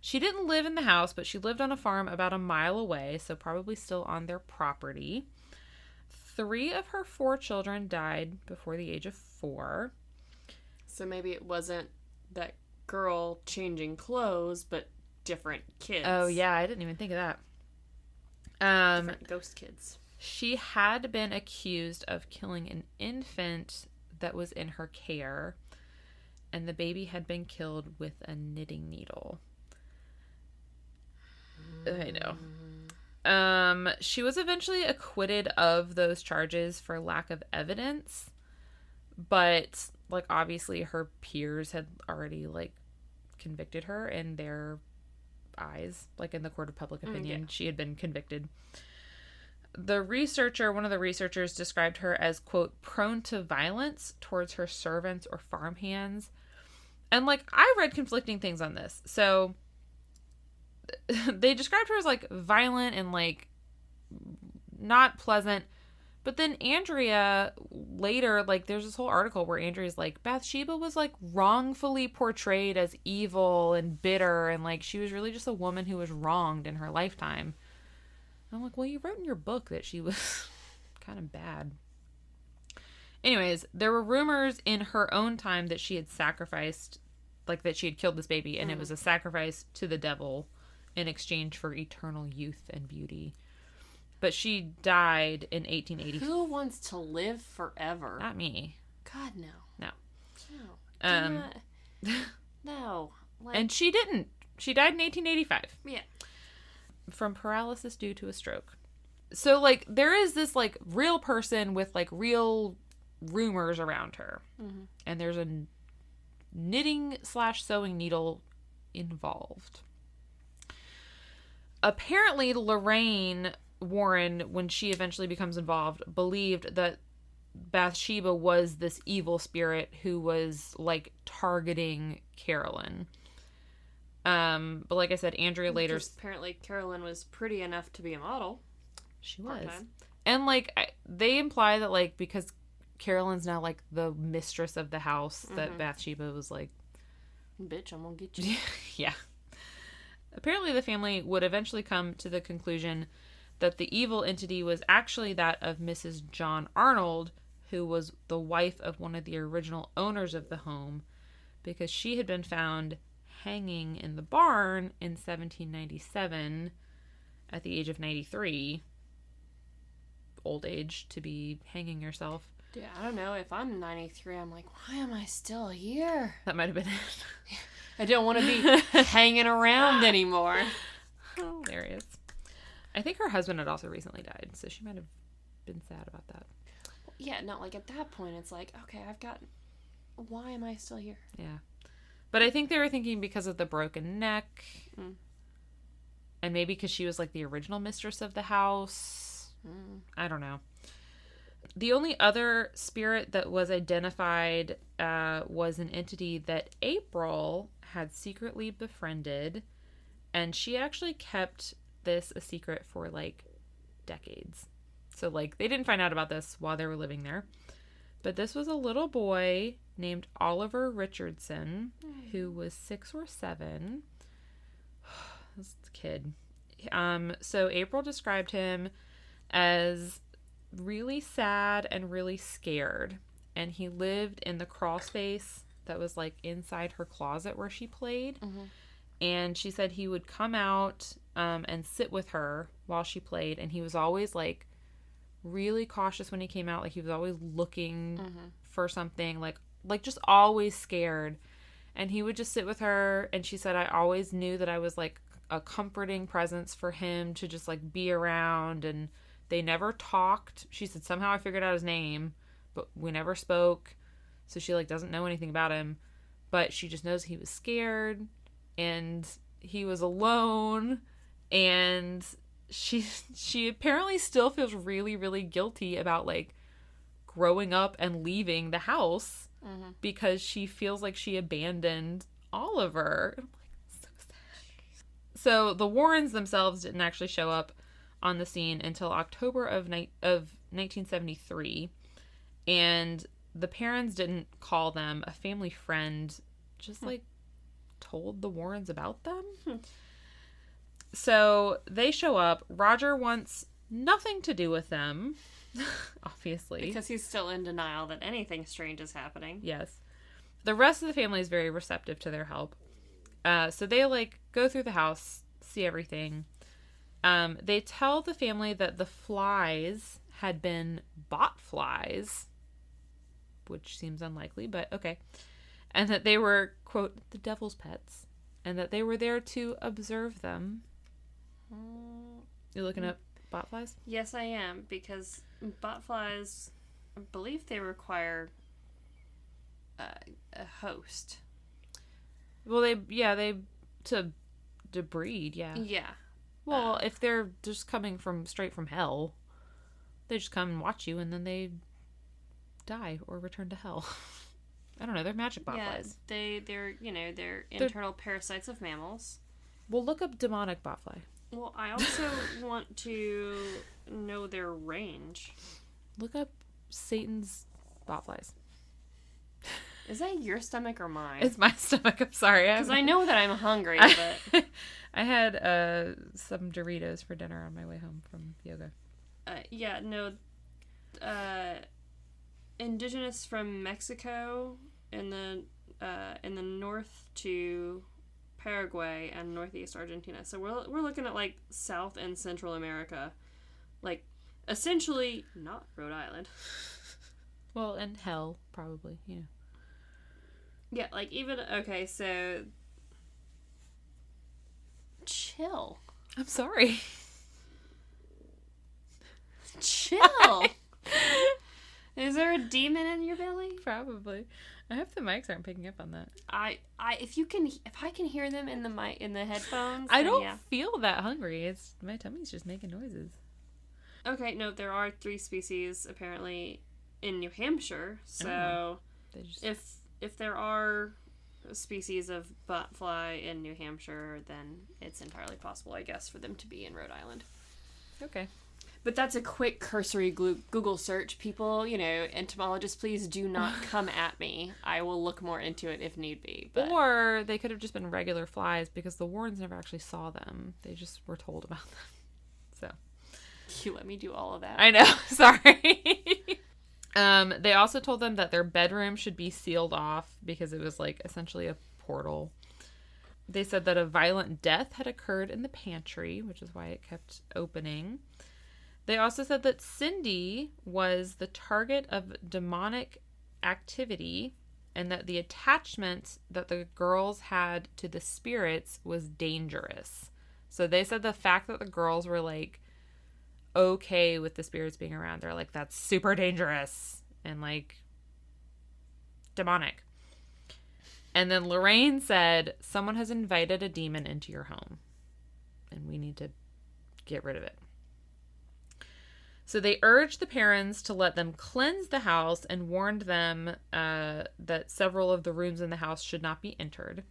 She didn't live in the house, but she lived on a farm about a mile away, so probably still on their property. 3 of her 4 children died before the age of 4. So maybe it wasn't that girl changing clothes, but different kids. Oh, yeah, I didn't even think of that. Different ghost kids. She had been accused of killing an infant that was in her care, and the baby had been killed with a knitting needle. I know. She was eventually acquitted of those charges for lack of evidence, but like obviously her peers had already like convicted her in their eyes, like in the court of public opinion. Yeah. She had been convicted. One of the researchers described her as, quote, prone to violence towards her servants or farmhands. And like I read conflicting things on this. So they described her as like violent and like not pleasant. But then Andrea later, like there's this whole article where Andrea's like, Bathsheba was like wrongfully portrayed as evil and bitter, and like she was really just a woman who was wronged in her lifetime. And I'm like, well, you wrote in your book that she was kind of bad. Anyways, there were rumors in her own time that she had sacrificed, like that she had killed this baby, and it was a sacrifice to the devil in exchange for eternal youth and beauty. But she died in 1880. Who wants to live forever? Not me. God, no. No. No. No. Like... And she didn't. She died in 1885. Yeah. From paralysis due to a stroke. So, like, there is this, like, real person with, like, real rumors around her. Mm-hmm. And there's a knitting/sewing needle involved. Apparently, Lorraine Warren, when she eventually becomes involved, believed that Bathsheba was this evil spirit who was like targeting Carolyn. But like I said, Andrea later... Apparently Carolyn was pretty enough to be a model. She was. Part-time. And like they imply that like because Carolyn's now like the mistress of the house, that Bathsheba was like, bitch, I'm gonna get you. Yeah. Apparently the family would eventually come to the conclusion that the evil entity was actually that of Mrs. John Arnold, who was the wife of one of the original owners of the home, because she had been found hanging in the barn in 1797 at the age of 93. Old age to be hanging yourself. Yeah, I don't know. If I'm 93, I'm like, why am I still here? That might have been it. I don't want to be hanging around anymore. Hilarious. I think her husband had also recently died, so she might have been sad about that. Yeah, no, like at that point, it's like, okay, I've got why am I still here? Yeah. But I think they were thinking because of the broken neck. And maybe because she was like the original mistress of the house. I don't know. The only other spirit that was identified was an entity that April had secretly befriended. And she actually kept this a secret for like decades. So like they didn't find out about this while they were living there. But this was a little boy named Oliver Richardson who was 6 or 7. This kid. So April described him as really sad and really scared. And he lived in the crawl space that was like inside her closet where she played. And she said he would come out and sit with her while she played. And he was always like really cautious when he came out. Like he was always looking for something, like just always scared. And he would just sit with her. And she said, I always knew that I was like a comforting presence for him to just like be around. And they never talked. She said, somehow I figured out his name, but we never spoke. So she like doesn't know anything about him, but she just knows he was scared and he was alone. And she apparently still feels really, really guilty about like growing up and leaving the house because she feels like she abandoned Oliver. I'm like, so sad. So the Warrens themselves didn't actually show up on the scene until October of 1973. And the Perrons didn't call them. A family friend just like told the Warrens about them. So they show up. Roger wants nothing to do with them, obviously. Because he's still in denial that anything strange is happening. Yes. The rest of the family is very receptive to their help. So they like go through the house, see everything. They tell the family that the flies had been bot flies, which seems unlikely, but okay. And that they were, quote, the devil's pets, and that they were there to observe them. You're looking up bot flies? Yes, I am, because bot flies, I believe they require a host. Well, they to breed, yeah. Yeah. Well, if they're just coming straight from hell, they just come and watch you, and then they die or return to hell. I don't know. They're magic bot flies. They're internal parasites of mammals. Well, look up demonic botfly. Well, I also want to know their range. Look up Satan's botflies. Is that your stomach or mine? It's my stomach. I'm sorry. Because I know that I'm hungry, but... I had some Doritos for dinner on my way home from yoga. Indigenous from Mexico in the north to Paraguay and northeast Argentina. So we're looking at like South and Central America, like essentially not Rhode Island. Well, and hell probably, you know. Yeah, like even okay, so chill. I'm sorry. Chill. Is there a demon in your belly? Probably. I hope the mics aren't picking up on that. If I can hear them in the headphones. I don't feel that hungry. It's my tummy's just making noises. Okay, no, there are 3 species apparently in New Hampshire. So if there are species of botfly in New Hampshire, then it's entirely possible, I guess, for them to be in Rhode Island. Okay. But that's a quick cursory Google search. People, entomologists, please do not come at me. I will look more into it if need be. But... Or they could have just been regular flies because the Warrens never actually saw them. They just were told about them. So. You let me do all of that. I know. Sorry. They also told them that their bedroom should be sealed off because it was like essentially a portal. They said that a violent death had occurred in the pantry, which is why it kept opening. They also said that Cindy was the target of demonic activity and that the attachment that the girls had to the spirits was dangerous. So they said the fact that the girls were like okay with the spirits being around, they're like, that's super dangerous and like demonic. And then Lorraine said, someone has invited a demon into your home, and we need to get rid of it. So they urged the Perrons to let them cleanse the house and warned them that several of the rooms in the house should not be entered.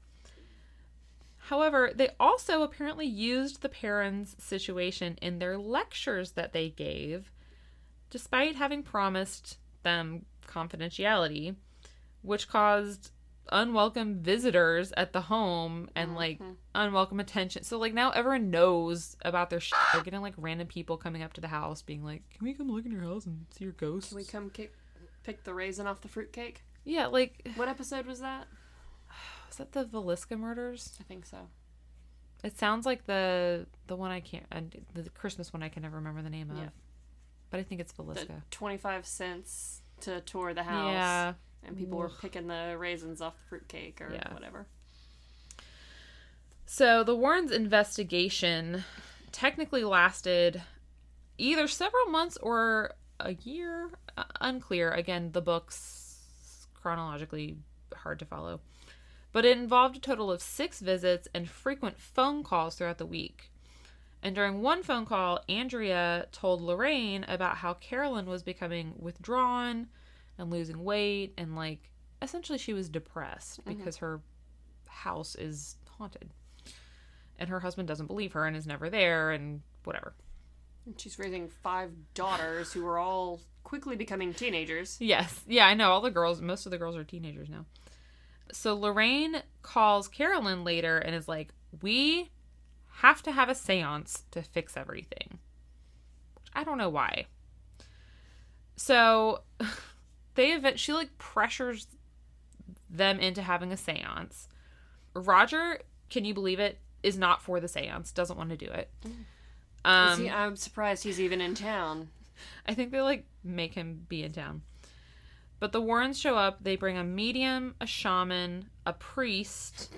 However, they also apparently used the Perrons' situation in their lectures that they gave, despite having promised them confidentiality, which caused unwelcome visitors at the home and like unwelcome attention. So like now everyone knows about their shit. They're getting like random people coming up to the house being like, can we come look in your house and see your ghosts? Can we come pick the raisin off the fruitcake? Yeah, like... What episode was that? Was that the Velisca murders? I think so. It sounds like the one I can't... the Christmas one I can never remember the name of. Yeah. But I think it's Velisca. The 25 cents to tour the house. Yeah. And people were picking the raisins off the fruitcake or whatever. So the Warrens' investigation technically lasted either several months or a year. Unclear. Again, the book's chronologically hard to follow. But it involved a total of 6 visits and frequent phone calls throughout the week. And during one phone call, Andrea told Lorraine about how Carolyn was becoming withdrawn and losing weight, and like essentially she was depressed because her house is haunted and her husband doesn't believe her and is never there and whatever. And she's raising 5 daughters who are all quickly becoming teenagers. Yes. Yeah, I know. Most of the girls are teenagers now. So Lorraine calls Carolyn later and is like, we have to have a seance to fix everything. Which I don't know why. So she like pressures them into having a seance. Roger, can you believe it, is not for the seance, doesn't want to do it. I'm surprised he's even in town. I think they like make him be in town. But the Warrens show up. They bring a medium, a shaman, a priest,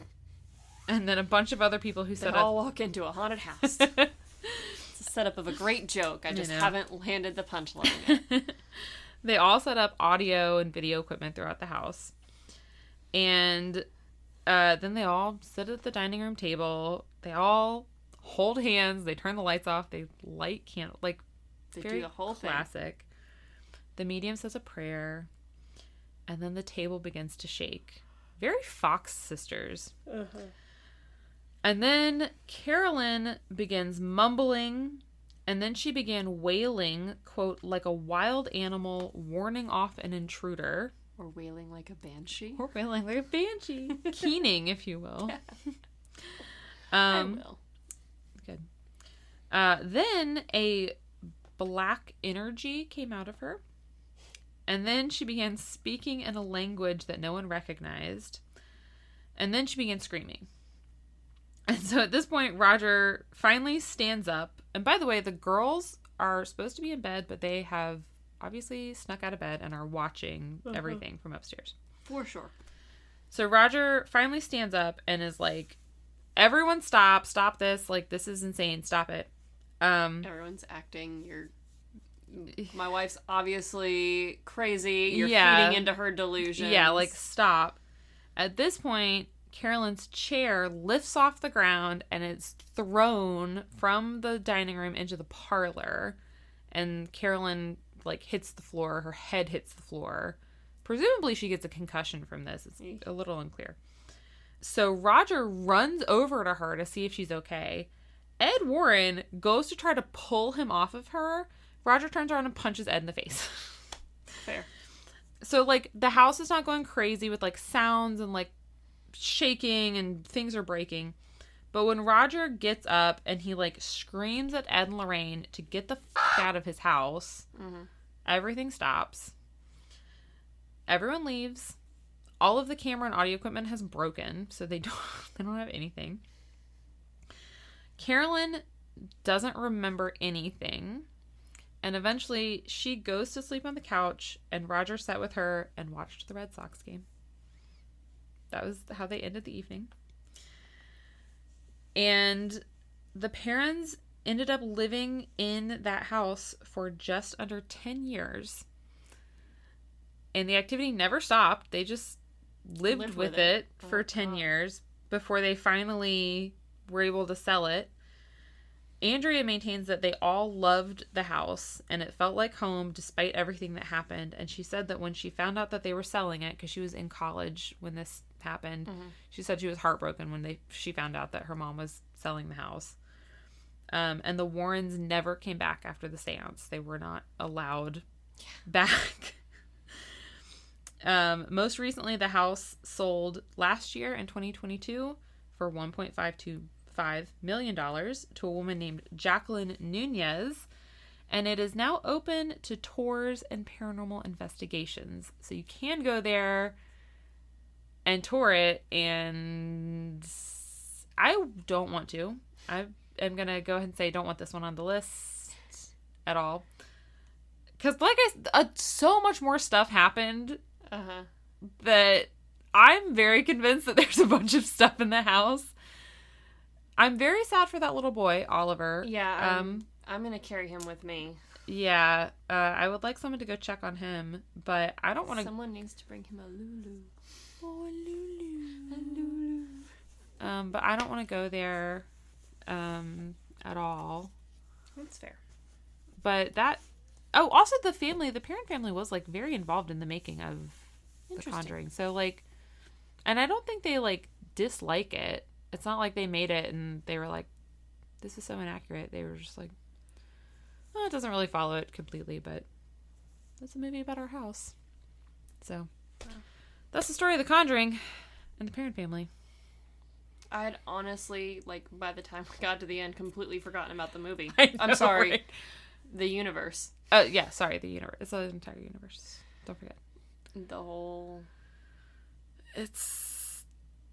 and then a bunch of other people who they all walk into a haunted house. It's a setup of a great joke. I just haven't landed the punchline yet. They all set up audio and video equipment throughout the house. And then they all sit at the dining room table. They all hold hands. They turn the lights off. They light candles. Like, they very do the whole classic. The medium says a prayer. And then the table begins to shake. Very Fox sisters. Uh-huh. And then Carolyn begins mumbling. And then she began wailing, quote, like a wild animal warning off an intruder. Or wailing like a banshee. Or wailing like a banshee. Keening, if you will. I will. Good. Then a black energy came out of her. And then she began speaking in a language that no one recognized. And then she began screaming. And so at this point, Roger finally stands up. And by the way, the girls are supposed to be in bed, but they have obviously snuck out of bed and are watching everything from upstairs. For sure. So Roger finally stands up and is like, everyone stop this. Like, this is insane. Stop it. Everyone's acting. My wife's obviously crazy. You're feeding into her delusions. Yeah, like, stop. At this point, Carolyn's chair lifts off the ground and it's thrown from the dining room into the parlor. And Carolyn, like, hits the floor. Her head hits the floor. Presumably she gets a concussion from this. It's a little unclear. So Roger runs over to her to see if she's okay. Ed Warren goes to try to pull him off of her. Roger turns around and punches Ed in the face. Fair. So, like, the house is not going crazy with, like, sounds and, like, shaking and things are breaking. But when Roger gets up and he, like, screams at Ed and Lorraine to get the f*** out of his house, everything stops. Everyone leaves. All of the camera and audio equipment has broken, so they don't have anything. Carolyn doesn't remember anything. And eventually, she goes to sleep on the couch, and Roger sat with her and watched the Red Sox game. That was how they ended the evening. And the Perrons ended up living in that house for just under 10 years. And the activity never stopped. They just lived with it for 10 years before they finally were able to sell it. Andrea maintains that they all loved the house and it felt like home despite everything that happened. And she said that when she found out that they were selling it, because she was in college when this happened, she said she was heartbroken when she found out that her mom was selling the house. And the Warrens never came back after the seance. They were not allowed back. Most recently, the house sold last year in 2022 for $1.525 million to a woman named Jacqueline Nunez, and it is now open to tours and paranormal investigations. So you can go there and tour it, and I don't want to. I am going to go ahead and say I don't want this one on the list at all. Because so much more stuff happened that I'm very convinced that there's a bunch of stuff in the house. I'm very sad for that little boy, Oliver. Yeah, I'm going to carry him with me. Yeah, I would like someone to go check on him, but I don't want to... Someone needs to bring him a Lulu. Oh, a Lulu. But I don't want to go there at all. That's fair. But that... Oh, also the Perron family was, like, very involved in the making of The Conjuring. So, like... And I don't think they, like, dislike it. It's not like they made it and they were like, this is so inaccurate. They were just like, oh, it doesn't really follow it completely, but it's a movie about our house. So that's the story of The Conjuring and the Perron family. I had honestly, like, by the time we got to the end, completely forgotten about the movie. I'm sorry. Right? The universe. Yeah, sorry, the universe. It's the entire universe. Don't forget. The whole...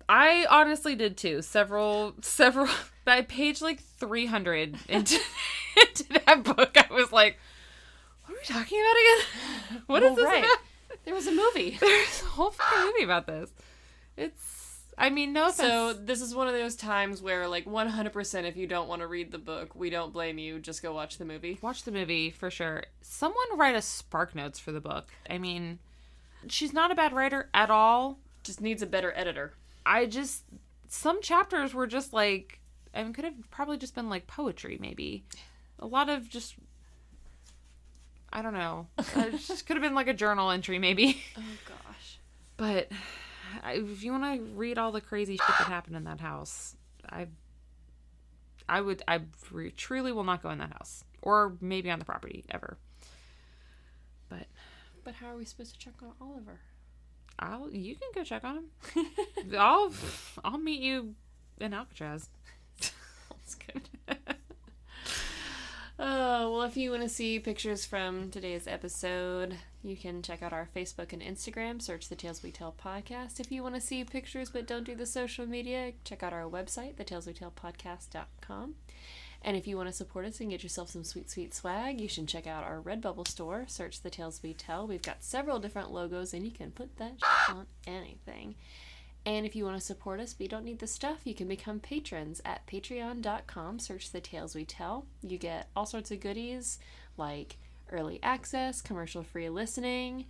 I honestly did too. Several. By page like 300 into that book, I was like, "What are we talking about again? What is this about?" There was a movie. There's a whole fucking movie about this. No offense. So this is one of those times where, like, 100%, if you don't want to read the book, we don't blame you. Just go watch the movie. Watch the movie for sure. Someone write a spark notes for the book. I mean, she's not a bad writer at all. Just needs a better editor. Some chapters were just like, could have probably just been like poetry, maybe. A lot of just, I don't know. It just could have been like a journal entry, maybe. Oh, gosh. But if you want to read all the crazy shit that happened in that house, I truly will not go in that house. Or maybe on the property, ever. But how are we supposed to check on Oliver? You can go check on him. I'll meet you in Alcatraz. That's good. Well, if you want to see pictures from today's episode, you can check out our Facebook and Instagram. Search the Tales We Tell podcast. If you want to see pictures but don't do the social media, check out our website, thetaleswetellpodcast.com. And if you want to support us and get yourself some sweet, sweet swag, you should check out our Redbubble store. Search The Tales We Tell. We've got several different logos, and you can put that shit on anything. And if you want to support us but you don't need the stuff, you can become patrons at patreon.com. Search The Tales We Tell. You get all sorts of goodies like early access, commercial-free listening,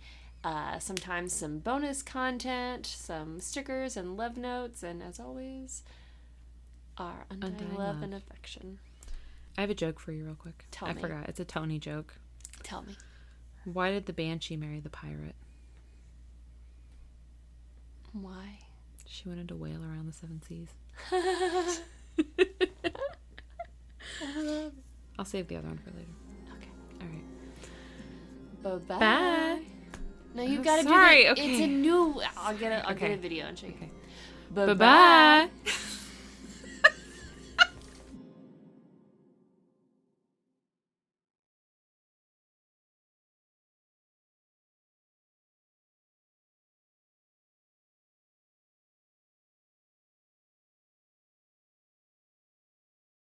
sometimes some bonus content, some stickers and love notes, and as always, our undying love and affection. I have a joke for you real quick. Tell me. I forgot. It's a Tony joke. Tell me. Why did the banshee marry the pirate? Why? She wanted to wail around the 7 seas. I'll save the other one for later. Okay. All right. Bye-bye. Bye. No, you gotta do sorry. it. Okay. It's a new... I'll get a video and show you. Okay. Bye-bye. Bye-bye.